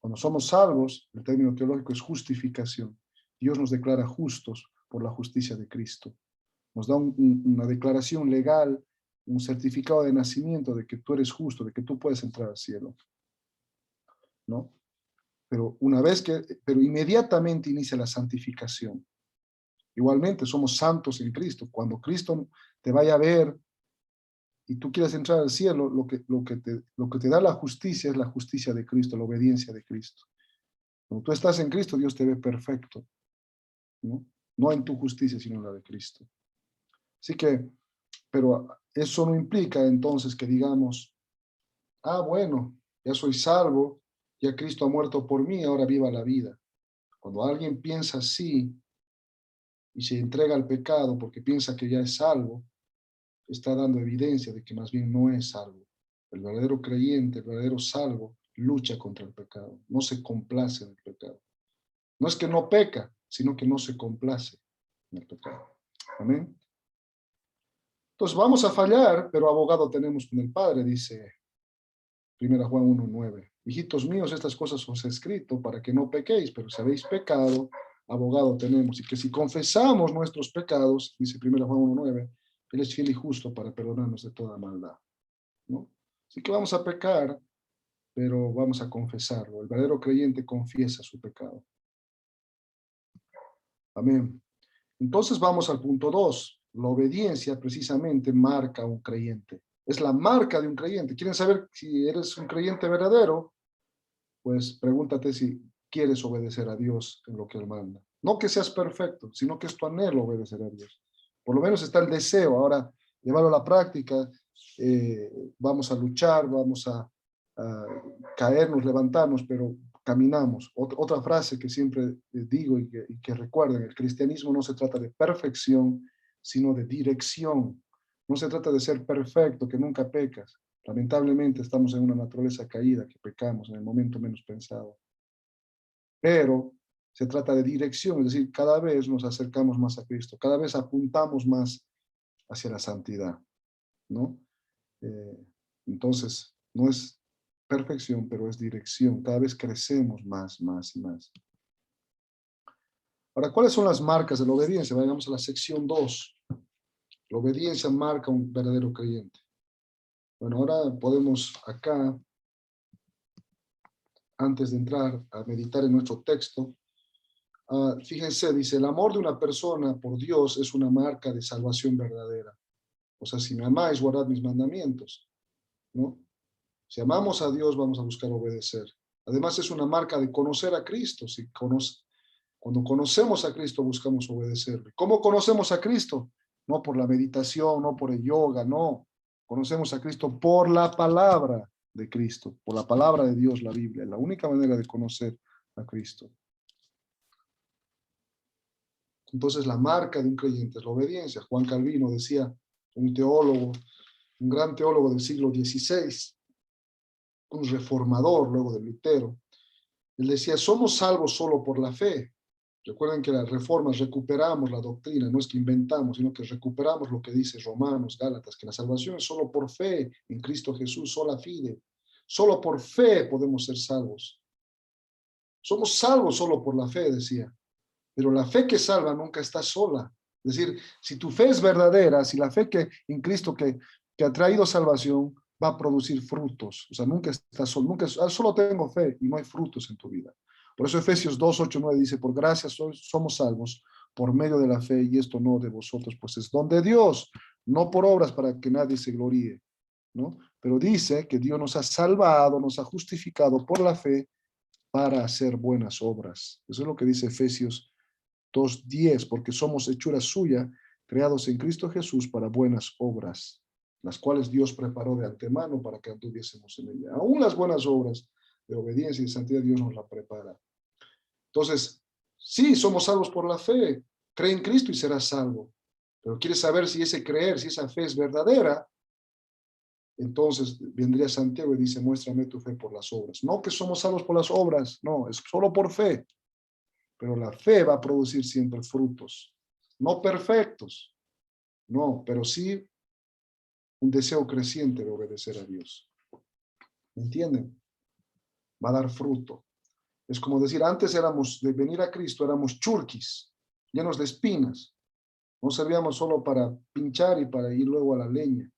Cuando somos salvos, el término teológico es justificación. Dios nos declara justos por la justicia de Cristo. Nos da una declaración legal, un certificado de nacimiento de que tú eres justo, de que tú puedes entrar al cielo, ¿no? Pero inmediatamente inicia la santificación. Igualmente somos santos en Cristo. Cuando Cristo te vaya a ver y tú quieres entrar al cielo, lo que te da la justicia es la justicia de Cristo, la obediencia de Cristo. Cuando tú estás en Cristo, Dios te ve perfecto, ¿no? No en tu justicia, sino en la de Cristo. Así que, pero eso no implica entonces que digamos, bueno, ya soy salvo, ya Cristo ha muerto por mí, ahora viva la vida. Cuando alguien piensa así y se entrega al pecado porque piensa que ya es salvo, está dando evidencia de que más bien no es salvo. El verdadero creyente, el verdadero salvo, lucha contra el pecado, no se complace en el pecado. No es que no peca, sino que no se complace en el pecado. Amén. Entonces vamos a fallar, pero abogado tenemos con el Padre, dice 1 Juan 1:9. Hijitos míos, estas cosas os he escrito para que no pequéis, pero si habéis pecado, abogado tenemos. Y que si confesamos nuestros pecados, dice 1 Juan 1:9, Él es fiel y justo para perdonarnos de toda maldad, ¿no? Así que vamos a pecar, pero vamos a confesarlo. El verdadero creyente confiesa su pecado. Amén. Entonces vamos al punto 2. La obediencia precisamente marca a un creyente. Es la marca de un creyente. ¿Quieren saber si eres un creyente verdadero? Pues pregúntate si quieres obedecer a Dios en lo que Él manda. No que seas perfecto, sino que es tu anhelo obedecer a Dios. Por lo menos está el deseo. Ahora, llevarlo a la práctica, vamos a luchar, vamos a caernos, levantarnos, pero caminamos. Otra frase que siempre digo y que recuerden, el cristianismo no se trata de perfección, sino de dirección. No se trata de ser perfecto, que nunca pecas. Lamentablemente estamos en una naturaleza caída, que pecamos en el momento menos pensado. Pero se trata de dirección, es decir, cada vez nos acercamos más a Cristo, cada vez apuntamos más hacia la santidad, ¿no? Entonces, no es perfección, pero es dirección. Cada vez crecemos más y más. Ahora, ¿cuáles son las marcas de la obediencia? Vayamos a la sección 2. La obediencia marca un verdadero creyente. Bueno, ahora podemos acá, antes de entrar a meditar en nuestro texto, fíjense, dice, el amor de una persona por Dios es una marca de salvación verdadera. O sea, si me amáis, guardad mis mandamientos, ¿no? Si amamos a Dios, vamos a buscar obedecer. Además, es una marca de conocer a Cristo. Cuando conocemos a Cristo, buscamos obedecerle. ¿Cómo conocemos a Cristo? No por la meditación, no por el yoga, no. Conocemos a Cristo por la palabra de Cristo, por la palabra de Dios, la Biblia. Es la única manera de conocer a Cristo. Entonces, la marca de un creyente es la obediencia. Juan Calvino decía, un teólogo, un gran teólogo del siglo XVI, un reformador luego de Lutero, él decía, somos salvos solo por la fe. Recuerden que las reformas recuperamos la doctrina, no es que inventamos, sino que recuperamos lo que dice Romanos, Gálatas, que la salvación es solo por fe en Cristo Jesús, sola fide. Solo por fe podemos ser salvos. Somos salvos solo por la fe, decía. Pero la fe que salva nunca está sola. Es decir, si tu fe es verdadera, si la fe que en Cristo que ha traído salvación va a producir frutos. O sea, nunca estás solo, solo tengo fe y no hay frutos en tu vida. Por eso Efesios 2, 8, 9 dice, por gracia somos salvos por medio de la fe, y esto no de vosotros, pues es don de Dios, no por obras para que nadie se gloríe, ¿no? Pero dice que Dios nos ha salvado, nos ha justificado por la fe para hacer buenas obras. Eso es lo que dice Efesios 2:10, porque somos hechura suya, creados en Cristo Jesús para buenas obras, las cuales Dios preparó de antemano para que anduviésemos en ella. Aún las buenas obras de obediencia y de santidad, Dios nos la prepara. Entonces, sí, somos salvos por la fe. Cree en Cristo y serás salvo. Pero quieres saber si ese creer, si esa fe es verdadera, entonces vendría Santiago y dice, muéstrame tu fe por las obras. No que somos salvos por las obras, no, es solo por fe. Pero la fe va a producir siempre frutos. no perfectos, no, pero sí un deseo creciente de obedecer a Dios. ¿Me entienden? Va a dar fruto. Es como decir, antes éramos, de venir a Cristo, éramos churquis, llenos de espinas. No servíamos solo para pinchar y para ir luego a la leña.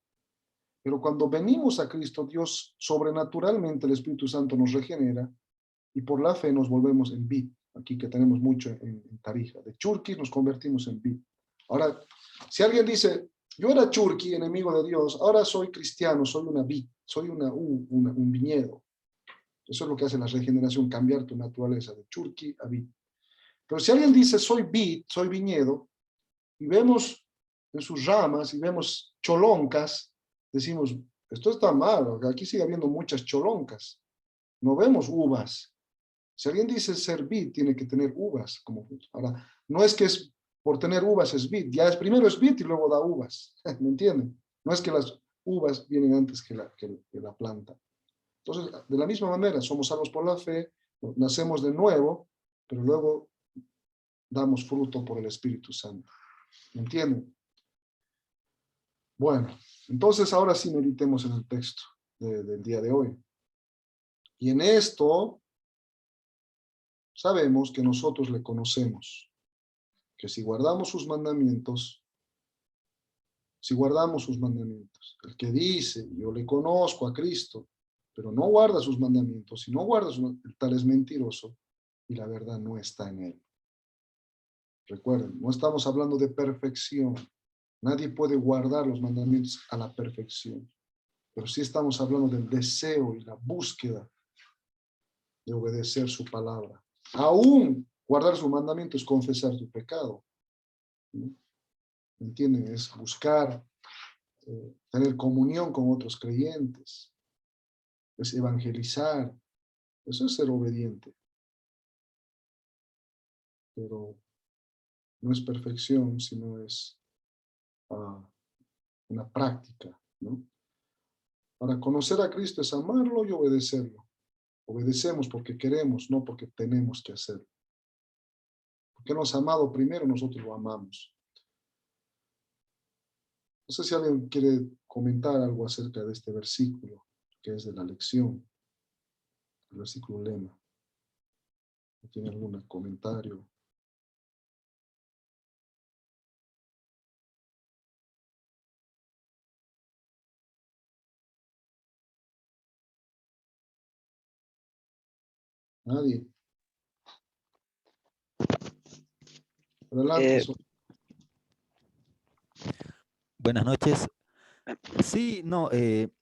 Pero cuando venimos a Cristo, Dios sobrenaturalmente, el Espíritu Santo nos regenera y por la fe nos volvemos en vid. Aquí que tenemos mucho en Tarija. De churquis nos convertimos en vid. Ahora, si alguien dice, yo era churqui, enemigo de Dios, ahora soy cristiano, soy una vid, soy un viñedo. Eso es lo que hace la regeneración, cambiar tu naturaleza de churqui a vid. Pero si alguien dice, soy vid, soy viñedo, y vemos en sus ramas y vemos choloncas, decimos, esto está mal, aquí sigue habiendo muchas choloncas. No vemos uvas. Si alguien dice ser vid, tiene que tener uvas como fruto. Ahora, no es que es por tener uvas es vid, ya es primero es vid y luego da uvas. ¿Me entienden? No es que las uvas vienen antes que la planta. Entonces, de la misma manera, somos salvos por la fe, nacemos de nuevo, pero luego damos fruto por el Espíritu Santo. ¿Me entienden? Bueno, entonces ahora sí meditemos en el texto del día de hoy. Y en esto sabemos que nosotros le conocemos, que si guardamos sus mandamientos, el que dice, yo le conozco a Cristo, pero no guarda sus mandamientos, si no guarda el tal es mentiroso y la verdad no está en él. Recuerden, no estamos hablando de perfección. Nadie puede guardar los mandamientos a la perfección. Pero sí estamos hablando del deseo y la búsqueda de obedecer su palabra. Aún guardar su mandamiento es confesar tu pecado. ¿Me entienden? Es buscar tener comunión con otros creyentes. Es evangelizar. Eso es ser obediente. Pero no es perfección, sino es una práctica, ¿no? Para conocer a Cristo es amarlo y obedecerlo. Obedecemos porque queremos, no porque tenemos que hacerlo. Porque nos ha amado primero, nosotros lo amamos. No sé si alguien quiere comentar algo acerca de este versículo, que es de la lección, el versículo lema. ¿Tiene algún comentario? Nadie. Adelante. Eh, Buenas noches. Sí, no,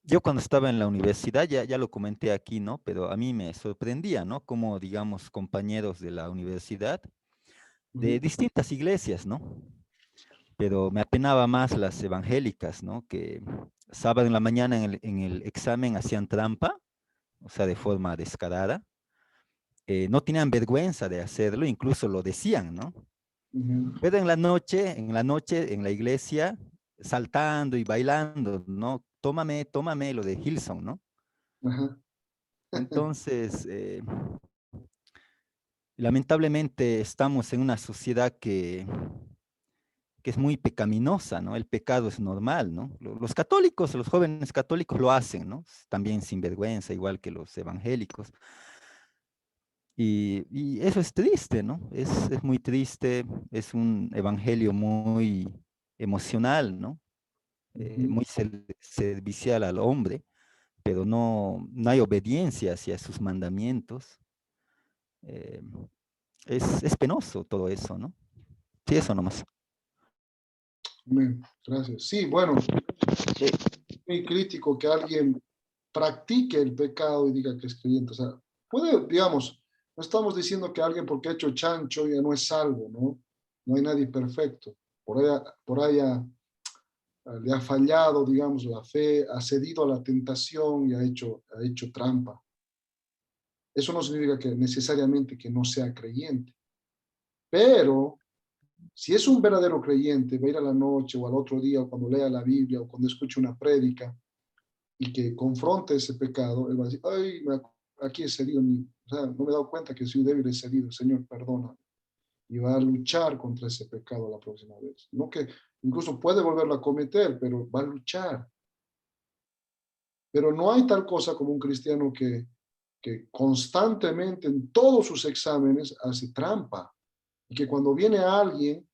yo cuando estaba en la universidad, ya lo comenté aquí, ¿no? Pero a mí me sorprendía, ¿no? Como, digamos, compañeros de la universidad, de distintas iglesias, ¿no? Pero me apenaba más las evangélicas, ¿no? Que sábado en la mañana en el examen hacían trampa, o sea, de forma descarada. No tenían vergüenza de hacerlo, incluso lo decían, ¿no? Pero en la noche, en la iglesia, saltando y bailando, ¿no? Tómame, lo de Hillsong, ¿no? Ajá. Entonces, lamentablemente estamos en una sociedad que es muy pecaminosa, ¿no? El pecado es normal, ¿no? Los católicos, los jóvenes católicos lo hacen, ¿no? También sin vergüenza, igual que los evangélicos. Y eso es triste, ¿no? Es muy triste, es un evangelio muy emocional, ¿no? Muy servicial al hombre, pero no hay obediencia hacia sus mandamientos. Eh, es penoso todo eso, ¿no? Sí, eso nomás. Amén. Gracias. Sí, bueno, sí, muy crítico que alguien practique el pecado y diga que es creyente. O sea, puede, digamos, no estamos diciendo que alguien porque ha hecho chancho ya no es salvo, ¿no? No hay nadie perfecto. Por ahí le ha fallado, digamos, la fe, ha cedido a la tentación y ha hecho trampa. Eso no significa que necesariamente que no sea creyente. Pero si es un verdadero creyente, va a ir a la noche o al otro día o cuando lea la Biblia o cuando escuche una prédica y que confronte ese pecado, él va a decir, ay, aquí he cedido, o sea, no me he dado cuenta que soy débil, he cedido, Señor, perdona. y va a luchar contra ese pecado la próxima vez. No que incluso puede volverlo a cometer, pero va a luchar. Pero no hay tal cosa como un cristiano que constantemente en todos sus exámenes hace trampa. Y que cuando viene alguien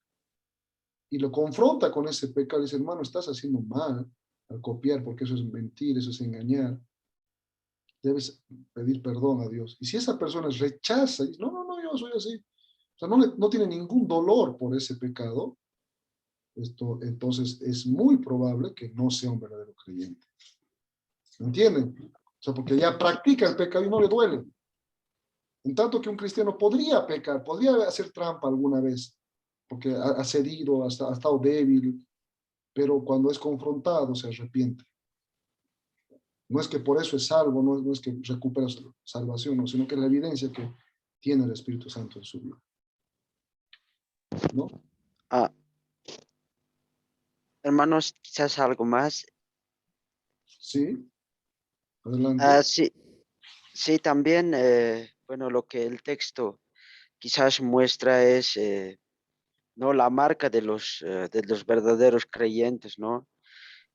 y lo confronta con ese pecado, dice, hermano, estás haciendo mal al copiar, porque eso es mentir, eso es engañar. Debes pedir perdón a Dios. Y si esa persona rechaza, y dice, no, no, no, yo soy así. O sea, no tiene ningún dolor por ese pecado. Entonces es muy probable que no sea un verdadero creyente. ¿Me entienden? O sea, porque ya practica el pecado y no le duele. En tanto que un cristiano podría pecar, podría hacer trampa alguna vez, porque ha cedido, ha estado débil, pero cuando es confrontado se arrepiente. No es que por eso es salvo, no es que recupera su salvación, no, sino que es la evidencia que tiene el Espíritu Santo en su vida. ¿No? Hermanos, quizás algo más. Sí, adelante. Sí, sí, también, bueno, lo que el texto quizás muestra es, ¿no? La marca de los verdaderos creyentes, ¿no?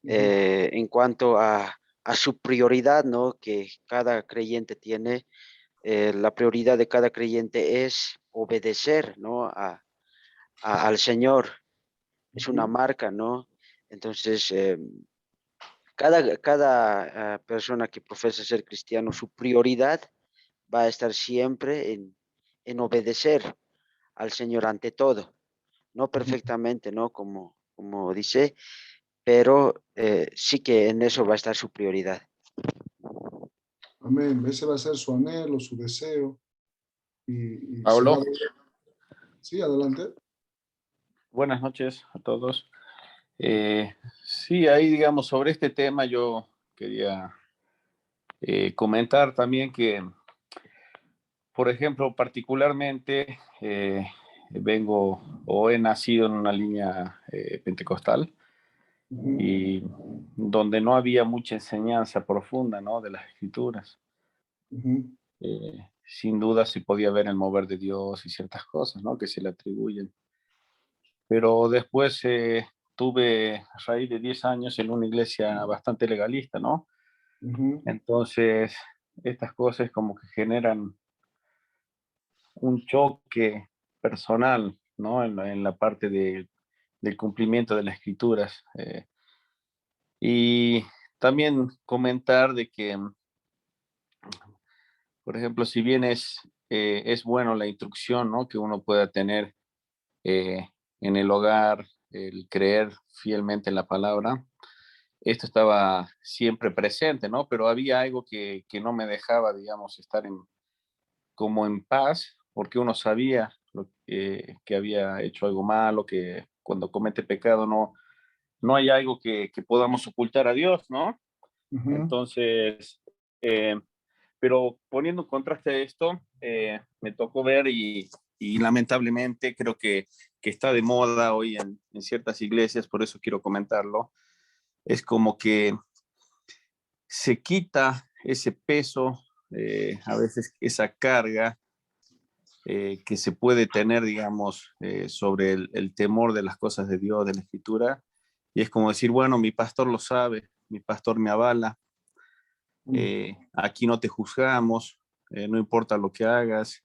En cuanto a su prioridad, ¿no? Que cada creyente tiene, la prioridad de cada creyente es obedecer, ¿no? Al Señor. Es una marca, ¿no? Entonces, cada persona que profesa ser cristiano, su prioridad va a estar siempre en obedecer al Señor ante todo, no perfectamente, ¿no? Como dice, pero sí que en eso va a estar su prioridad. Amén. Ese va a ser su anhelo, su deseo. Y será... Pablo, Sí, adelante. buenas noches a todos. Sí, ahí digamos sobre este tema yo quería comentar también que, por ejemplo, particularmente vengo o he nacido en una línea pentecostal y donde no había mucha enseñanza profunda, ¿no? De las escrituras. Sin duda se podía ver el mover de Dios y ciertas cosas, ¿no? Que se le atribuyen. Pero después tuve a raíz de 10 años en una iglesia bastante legalista, ¿no? Entonces, estas cosas como que generan un choque personal, ¿no? En la parte del cumplimiento de las escrituras. Y también comentar de que, por ejemplo, si bien es bueno la instrucción, ¿no? Que uno pueda tener en el hogar, el creer fielmente en la palabra, esto estaba siempre presente, ¿no? Pero había algo que no me dejaba, digamos, estar como en paz, porque uno sabía que había hecho algo malo, que cuando comete pecado no hay algo que podamos ocultar a Dios, ¿no? Entonces, eh, pero poniendo en contraste esto, me tocó ver y lamentablemente creo que está de moda hoy en ciertas iglesias, por eso quiero comentarlo. Es como que se quita ese peso, a veces esa carga que se puede tener, digamos, sobre el temor de las cosas de Dios, de la Escritura. Y es como decir, bueno, mi pastor lo sabe, mi pastor me avala, aquí no te juzgamos, no importa lo que hagas,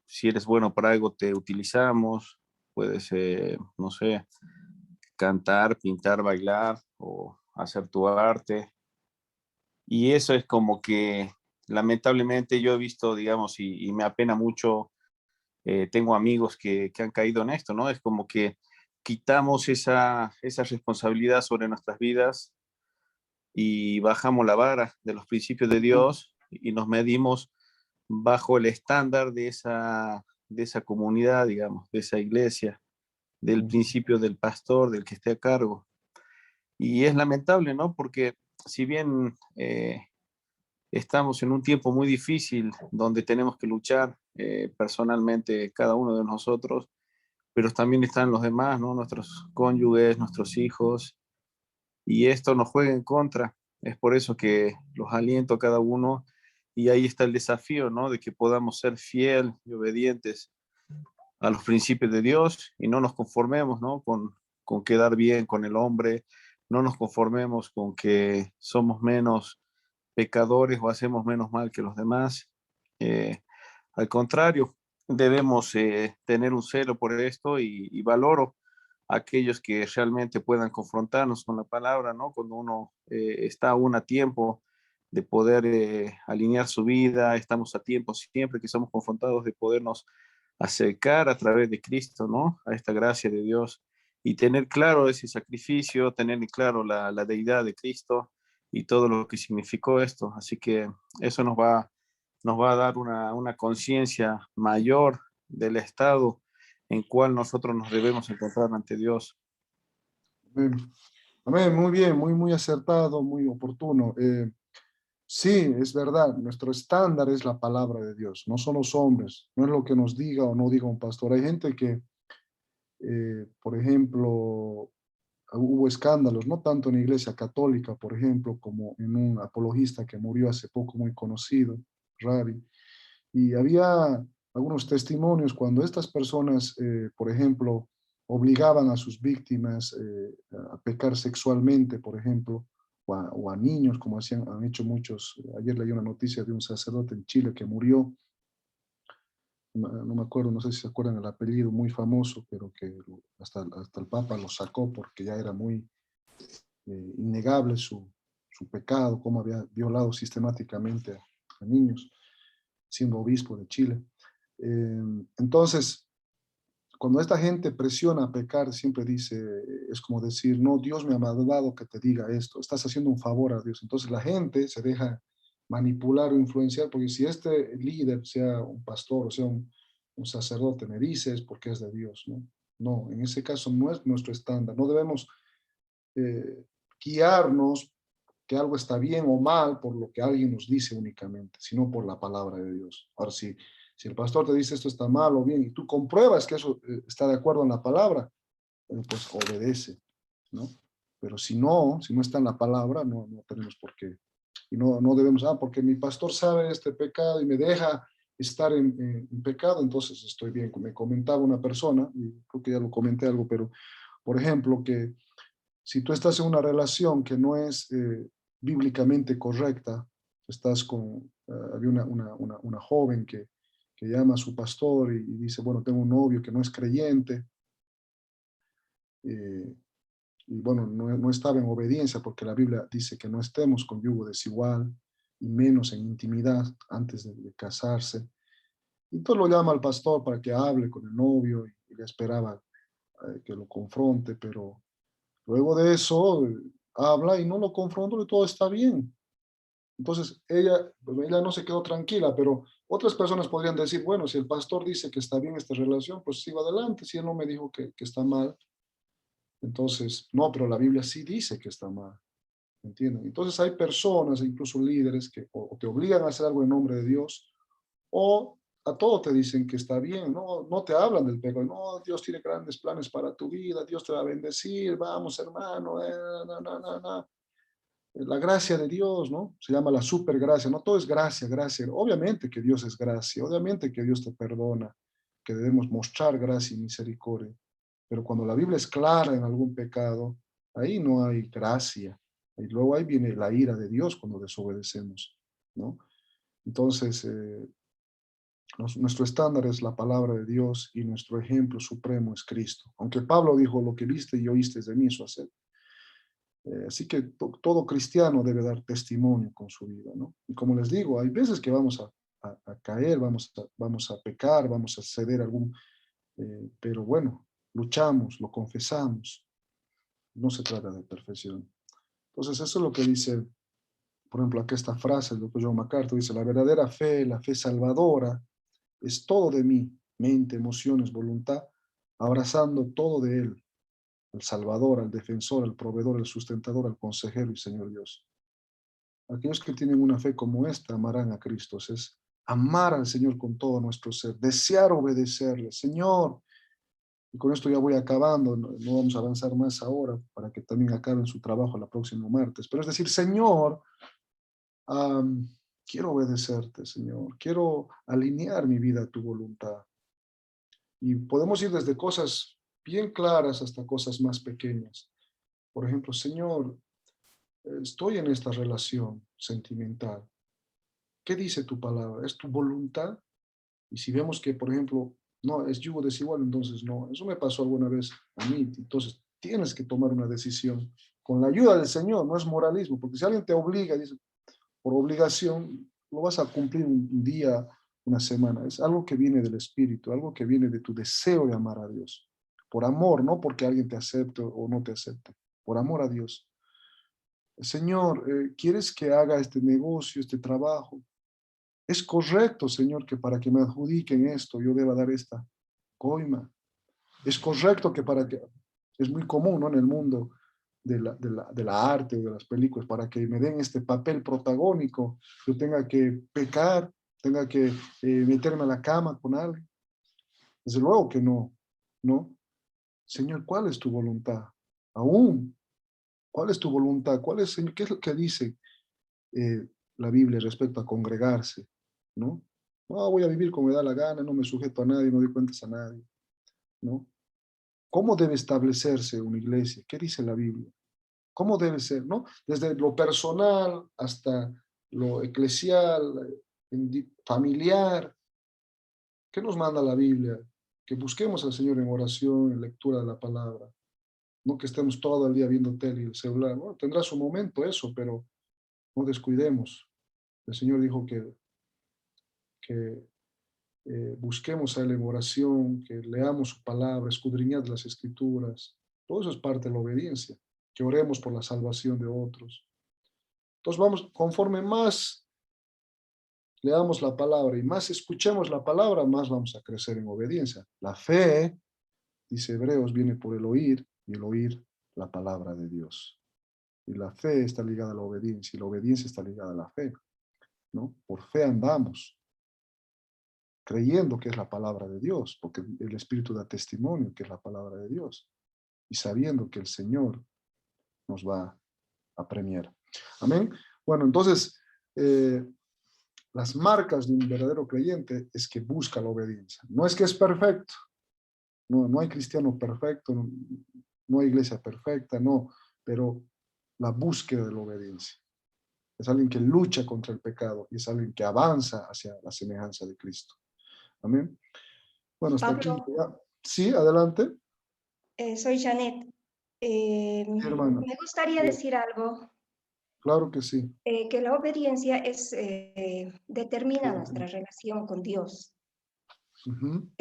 si eres bueno para algo te utilizamos, puedes, no sé, cantar, pintar, bailar o hacer tu arte. Y eso es como que lamentablemente yo he visto, digamos, y me apena mucho, tengo amigos que han caído en esto, ¿no? Es como que quitamos esa responsabilidad sobre nuestras vidas y bajamos la vara de los principios de Dios y nos medimos bajo el estándar de esa comunidad, digamos, de esa iglesia, del principio del pastor, del que esté a cargo. Y es lamentable, ¿no? Porque si bien estamos en un tiempo muy difícil donde tenemos que luchar personalmente cada uno de nosotros, pero también están los demás, ¿no? Nuestros cónyuges, nuestros hijos, y esto nos juega en contra. Es por eso que los aliento a cada uno y ahí está el desafío, ¿no? De que podamos ser fiel y obedientes a los principios de Dios y no nos conformemos, ¿no? Con quedar bien con el hombre, no nos conformemos con que somos menos pecadores o hacemos menos mal que los demás. Al contrario, debemos tener un celo por esto y valoro a aquellos que realmente puedan confrontarnos con la palabra, ¿no? Cuando uno está aún a tiempo de poder alinear su vida, estamos a tiempo siempre que somos confrontados de podernos acercar a través de Cristo, ¿no? A esta gracia de Dios y tener claro ese sacrificio, tener claro la deidad de Cristo y todo lo que significó esto. Así que eso nos va a dar una conciencia mayor del estado en cual nosotros nos debemos encontrar ante Dios. Amén. Amén, muy bien, muy acertado, muy oportuno. Sí, es verdad, nuestro estándar es la palabra de Dios, no son los hombres, no es lo que nos diga o no diga un pastor. Hay gente que, por ejemplo, hubo escándalos, no tanto en la iglesia católica, por ejemplo, como en un apologista que murió hace poco, muy conocido, Ravi, y había algunos testimonios cuando estas personas, por ejemplo, obligaban a sus víctimas a pecar sexualmente, por ejemplo, o a niños, como han hecho muchos. Ayer leí una noticia de un sacerdote en Chile que murió, no me acuerdo, no sé si se acuerdan el apellido, muy famoso, pero que hasta el Papa lo sacó porque ya era muy innegable su pecado, cómo había violado sistemáticamente a niños, siendo obispo de Chile. Entonces, cuando esta gente presiona a pecar, siempre dice, es como decir, no, Dios me ha mandado que te diga esto, estás haciendo un favor a Dios. Entonces la gente se deja manipular o influenciar, porque si este líder, sea un pastor o sea un sacerdote, me dice, es porque es de Dios, ¿no? No, en ese caso no es nuestro estándar, no debemos guiarnos que algo está bien o mal por lo que alguien nos dice únicamente, sino por la palabra de Dios. Ahora, si el pastor te dice esto está mal o bien y tú compruebas que eso está de acuerdo en la palabra, pues obedece, ¿no? Pero si no está en la palabra, no tenemos por qué. Y no debemos, porque mi pastor sabe este pecado y me deja estar en pecado, entonces estoy bien. Me comentaba una persona, y creo que ya lo comenté algo, pero por ejemplo, que si tú estás en una relación que no es bíblicamente correcta, estás con, había una joven que llama a su pastor y dice, bueno, tengo un novio que no es creyente, y bueno, no estaba en obediencia porque la Biblia dice que no estemos con yugo desigual, y menos en intimidad antes de casarse. Y entonces lo llama al pastor para que hable con el novio y le esperaba que lo confronte, pero luego de eso habla y no lo confronta y todo está bien. Entonces ella no se quedó tranquila, pero otras personas podrían decir, bueno, si el pastor dice que está bien esta relación, pues sigo adelante. Si él no me dijo que está mal, entonces no, pero la Biblia sí dice que está mal. ¿Entienden? Entonces hay personas, incluso líderes, que o te obligan a hacer algo en nombre de Dios, o a todo te dicen que está bien, no te hablan del pecado, no, Dios tiene grandes planes para tu vida, Dios te va a bendecir, vamos hermano, no. La gracia de Dios, ¿no? Se llama la supergracia, no todo es gracia, gracia, obviamente que Dios es gracia, obviamente que Dios te perdona, que debemos mostrar gracia y misericordia, pero cuando la Biblia es clara en algún pecado, ahí no hay gracia, y luego ahí viene la ira de Dios cuando desobedecemos, ¿no? Entonces, nuestro estándar es la palabra de Dios y nuestro ejemplo supremo es Cristo. Aunque Pablo dijo, lo que viste y oíste de mí, eso hacer. Así que todo cristiano debe dar testimonio con su vida, ¿no? Y como les digo, hay veces que vamos a caer, vamos a pecar, vamos a ceder algún, pero bueno, luchamos, lo confesamos. No se trata de perfección. Entonces, eso es lo que dice, por ejemplo, aquí esta frase, el doctor John MacArthur dice, la verdadera fe, la fe salvadora, es todo de mí, mente, emociones, voluntad, abrazando todo de Él, el Salvador, al defensor, al proveedor, al sustentador, al consejero y Señor Dios. Aquellos que tienen una fe como esta amarán a Cristo. Es amar al Señor con todo nuestro ser, desear obedecerle. Señor, y con esto ya voy acabando, no vamos a avanzar más ahora para que también acaben su trabajo el próximo martes, pero es decir, Señor, quiero obedecerte, Señor, quiero alinear mi vida a tu voluntad. Y podemos ir desde cosas bien claras hasta cosas más pequeñas. Por ejemplo, Señor, estoy en esta relación sentimental. ¿Qué dice tu palabra? ¿Es tu voluntad? Y si vemos que, por ejemplo, no, es yugo desigual, entonces no. Eso me pasó alguna vez a mí. Entonces tienes que tomar una decisión con la ayuda del Señor, no es moralismo, porque si alguien te obliga, dice, por obligación, lo vas a cumplir un día, una semana. Es algo que viene del Espíritu, algo que viene de tu deseo de amar a Dios. Por amor, no porque alguien te acepte o no te acepte. Por amor a Dios. Señor, ¿quieres que haga este negocio, este trabajo? Es correcto, Señor, que para que me adjudiquen esto, yo deba dar esta coima. Es correcto que para que, es muy común, ¿no? En el mundo de la arte o de las películas, para que me den este papel protagónico, yo tenga que pecar, tenga que meterme a la cama con alguien. Desde luego que no, ¿no? Señor, ¿cuál es tu voluntad? Aún, ¿cuál es tu voluntad? ¿Cuál es, Señor? ¿Qué es lo que dice la Biblia respecto a congregarse? ¿No? No, voy a vivir como me da la gana, no me sujeto a nadie, no doy cuentas a nadie, ¿no? ¿Cómo debe establecerse una iglesia? ¿Qué dice la Biblia? ¿Cómo debe ser, no? Desde lo personal hasta lo eclesial, familiar. ¿Qué nos manda la Biblia? Que busquemos al Señor en oración, en lectura de la palabra. No que estemos todo el día viendo tele y el celular. Bueno, tendrá su momento eso, pero no descuidemos. El Señor dijo que busquemos a Él en oración, que leamos su palabra, escudriñad las escrituras. Todo eso es parte de la obediencia. Que oremos por la salvación de otros. Entonces vamos, conforme más leamos la palabra y más escuchemos la palabra, más vamos a crecer en obediencia. La fe, dice Hebreos, viene por el oír y el oír la palabra de Dios. Y la fe está ligada a la obediencia y la obediencia está ligada a la fe, ¿no? Por fe andamos, creyendo que es la palabra de Dios, porque el Espíritu da testimonio que es la palabra de Dios y sabiendo que el Señor nos va a premiar. Amén. Bueno, entonces, las marcas de un verdadero creyente es que busca la obediencia. No es que es perfecto, no hay cristiano perfecto, no hay iglesia perfecta, no, pero la búsqueda de la obediencia. Es alguien que lucha contra el pecado y es alguien que avanza hacia la semejanza de Cristo. Amén. Bueno, hasta aquí. Pablo, Sí, adelante. soy Janet. Sí, hermana. Me gustaría decir algo, Claro que sí. que la obediencia determina nuestra relación con Dios. Ujú.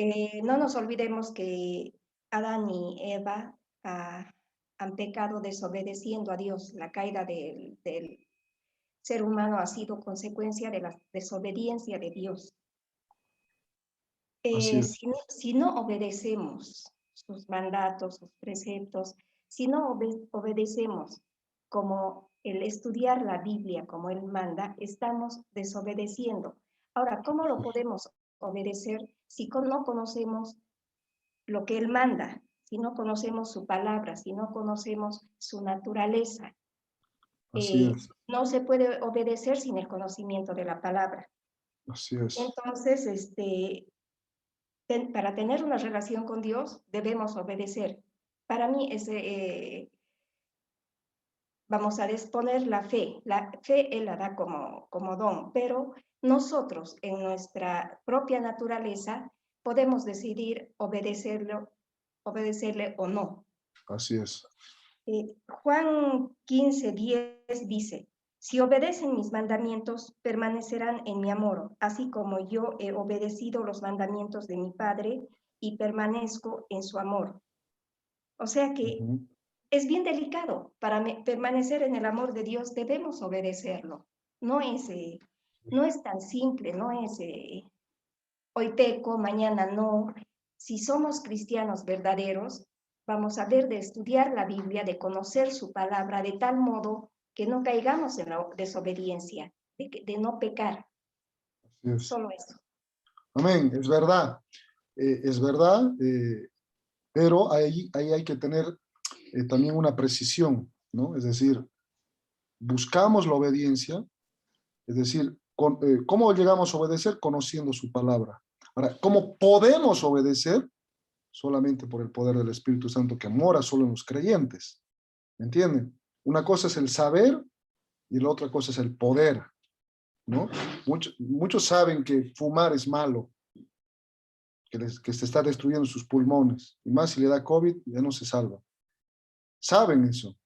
No nos olvidemos que Adán y Eva han pecado desobedeciendo a Dios. La caída del ser humano ha sido consecuencia de la desobediencia de Dios. Así es. Si no obedecemos sus mandatos, sus preceptos, si no obedecemos como el estudiar la Biblia como Él manda, estamos desobedeciendo. Ahora, ¿cómo lo podemos obedecer si no conocemos lo que Él manda, si no conocemos su palabra, si no conocemos su naturaleza? Así es. No se puede obedecer sin el conocimiento de la palabra. Así es. Entonces, para tener una relación con Dios debemos obedecer. Para mí, vamos a disponer la fe. La fe Él la da como don, pero nosotros en nuestra propia naturaleza podemos decidir obedecerle o no. Así es. Juan 15:10 dice, si obedecen mis mandamientos, permanecerán en mi amor, así como yo he obedecido los mandamientos de mi Padre y permanezco en su amor. O sea que es bien delicado. Para permanecer en el amor de Dios debemos obedecerlo. No es tan simple, no es hoy peco, mañana no. Si somos cristianos verdaderos, vamos a ver de estudiar la Biblia, de conocer su palabra, de tal modo que no caigamos en la desobediencia, de no pecar. Así es. Solo eso. Amén, es verdad. Es verdad, pero ahí hay que tener también una precisión, ¿no? Es decir, buscamos la obediencia, es decir, ¿cómo llegamos a obedecer? Conociendo su palabra. Ahora, ¿cómo podemos obedecer? solamente por el poder del Espíritu Santo que mora solo en los creyentes. ¿Me entienden? Una cosa es el saber y la otra cosa es el poder, ¿no? Muchos saben que fumar es malo, que se está destruyendo sus pulmones, y más si le da COVID, ya no se salva. Saben eso,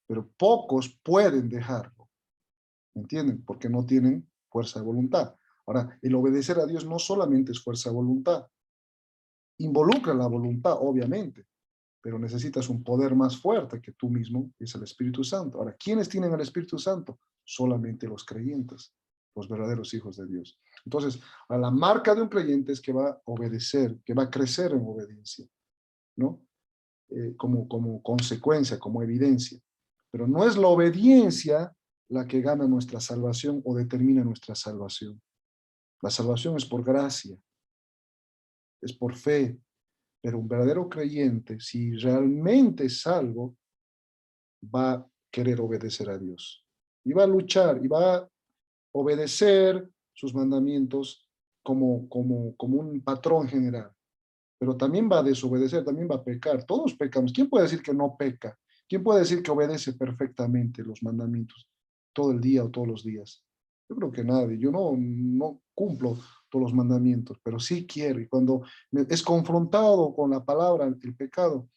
pero pocos pueden dejarlo, ¿me entienden? Porque no tienen fuerza de voluntad. Ahora, el obedecer a Dios no solamente es fuerza de voluntad, involucra la voluntad, obviamente, pero necesitas un poder más fuerte que tú mismo, que es el Espíritu Santo. Ahora, ¿quiénes tienen el Espíritu Santo? Solamente los creyentes, los verdaderos hijos de Dios. Entonces, a la marca de un creyente es que va a obedecer, que va a crecer en obediencia, ¿no? Como consecuencia, como evidencia. Pero no es la obediencia la que gana nuestra salvación o determina nuestra salvación. La salvación es por gracia, es por fe, pero un verdadero creyente, si realmente es salvo, va a querer obedecer a Dios. Y va a luchar, y va a obedecer sus mandamientos como un patrón general. Pero también va a desobedecer, también va a pecar. Todos pecamos. ¿Quién puede decir que no peca? ¿Quién puede decir que obedece perfectamente los mandamientos todo el día o todos los días? Yo creo que nadie. Yo no cumplo todos los mandamientos, pero sí quiero. Y cuando es confrontado con la palabra, el pecado,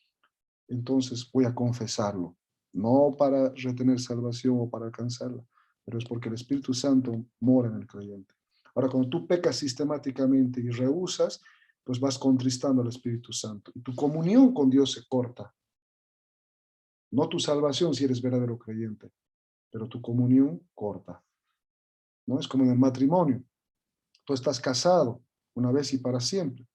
entonces voy a confesarlo. No para retener salvación o para alcanzarla, pero es porque el Espíritu Santo mora en el creyente. Ahora, cuando tú pecas sistemáticamente y rehusas, pues vas contristando al Espíritu Santo. Y tu comunión con Dios se corta. No tu salvación si eres verdadero creyente, pero tu comunión corta. ¿No? Es como en el matrimonio. Tú estás casado una vez y para siempre.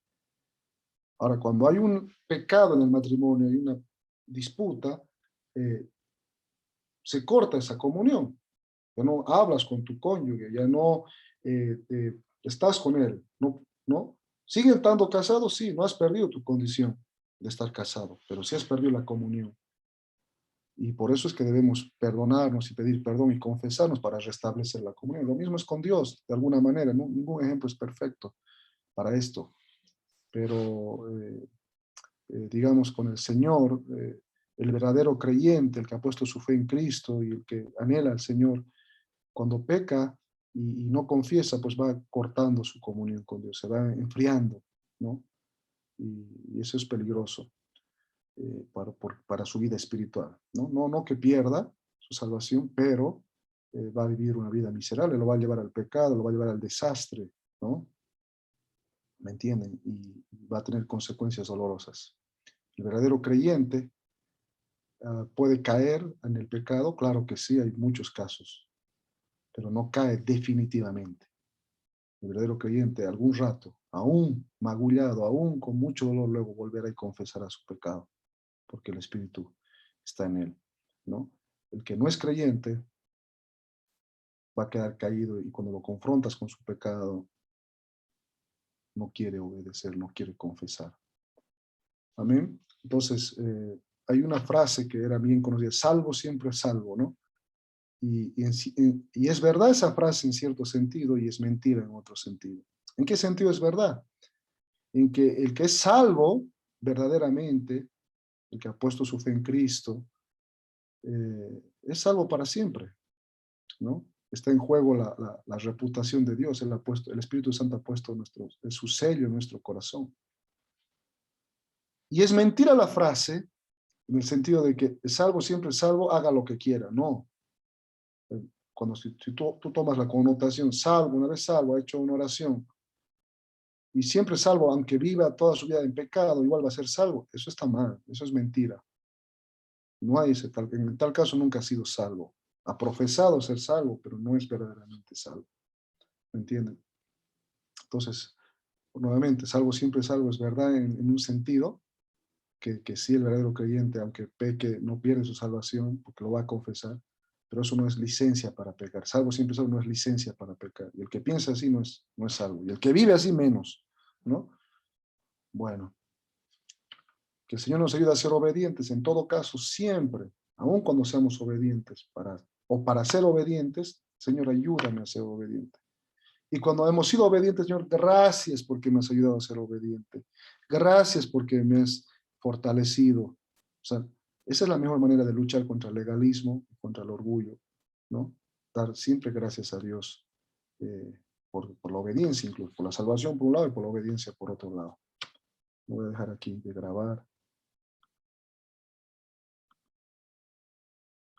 Ahora, cuando hay un pecado en el matrimonio, hay una disputa, se corta esa comunión. Ya no hablas con tu cónyuge, ya no estás con él. ¿No? ¿Siguen estando casados? Sí, no has perdido tu condición de estar casado, pero sí has perdido la comunión. Y por eso es que debemos perdonarnos y pedir perdón y confesarnos para restablecer la comunión. Lo mismo es con Dios, de alguna manera. ¿No? Ningún ejemplo es perfecto para esto. Pero, digamos, con el Señor, el verdadero creyente, el que ha puesto su fe en Cristo y el que anhela al Señor, cuando peca y no confiesa, pues va cortando su comunión con Dios, se va enfriando, ¿no? Y eso es peligroso para su vida espiritual, ¿no? No que pierda su salvación, pero va a vivir una vida miserable, lo va a llevar al pecado, lo va a llevar al desastre, ¿no? ¿Me entienden? Y va a tener consecuencias dolorosas. El verdadero creyente puede caer en el pecado, claro que sí, hay muchos casos, pero no cae definitivamente. El verdadero creyente, algún rato, aún magullado, aún con mucho dolor, luego volverá y confesará su pecado, porque el Espíritu está en él, ¿no? El que no es creyente va a quedar caído y cuando lo confrontas con su pecado, no quiere obedecer, no quiere confesar. Amén. Entonces, hay una frase que era bien conocida, salvo siempre salvo, ¿no? Y es verdad esa frase en cierto sentido y es mentira en otro sentido. ¿En qué sentido es verdad? En que el que es salvo verdaderamente, el que ha puesto su fe en Cristo, es salvo para siempre, ¿no? Está en juego la reputación de Dios. El Espíritu Santo ha puesto su sello en nuestro corazón. Y es mentira la frase en el sentido de que es salvo, siempre es salvo, haga lo que quiera. No. Cuando si tú tomas la connotación salvo, una vez salvo, ha hecho una oración, y siempre salvo, aunque viva toda su vida en pecado, igual va a ser salvo. Eso está mal, eso es mentira. No hay en tal caso nunca ha sido salvo. Ha profesado ser salvo, pero no es verdaderamente salvo. ¿Me entienden? Entonces, nuevamente, salvo siempre salvo es verdad en un sentido, que sí el verdadero creyente, aunque peque, no pierde su salvación, porque lo va a confesar, pero eso no es licencia para pecar. Salvo siempre salvo no es licencia para pecar. Y el que piensa así no es salvo. Y el que vive así menos, ¿no? Bueno, que el Señor nos ayude a ser obedientes en todo caso, siempre, aun cuando seamos obedientes, para ser obedientes, Señor, ayúdame a ser obediente. Y cuando hemos sido obedientes, Señor, gracias porque me has ayudado a ser obediente. Gracias porque me has fortalecido. O sea, esa es la mejor manera de luchar contra el legalismo, contra el orgullo, ¿no? Dar siempre gracias a Dios por la obediencia, incluso por la salvación por un lado y por la obediencia por otro lado. Voy a dejar aquí de grabar.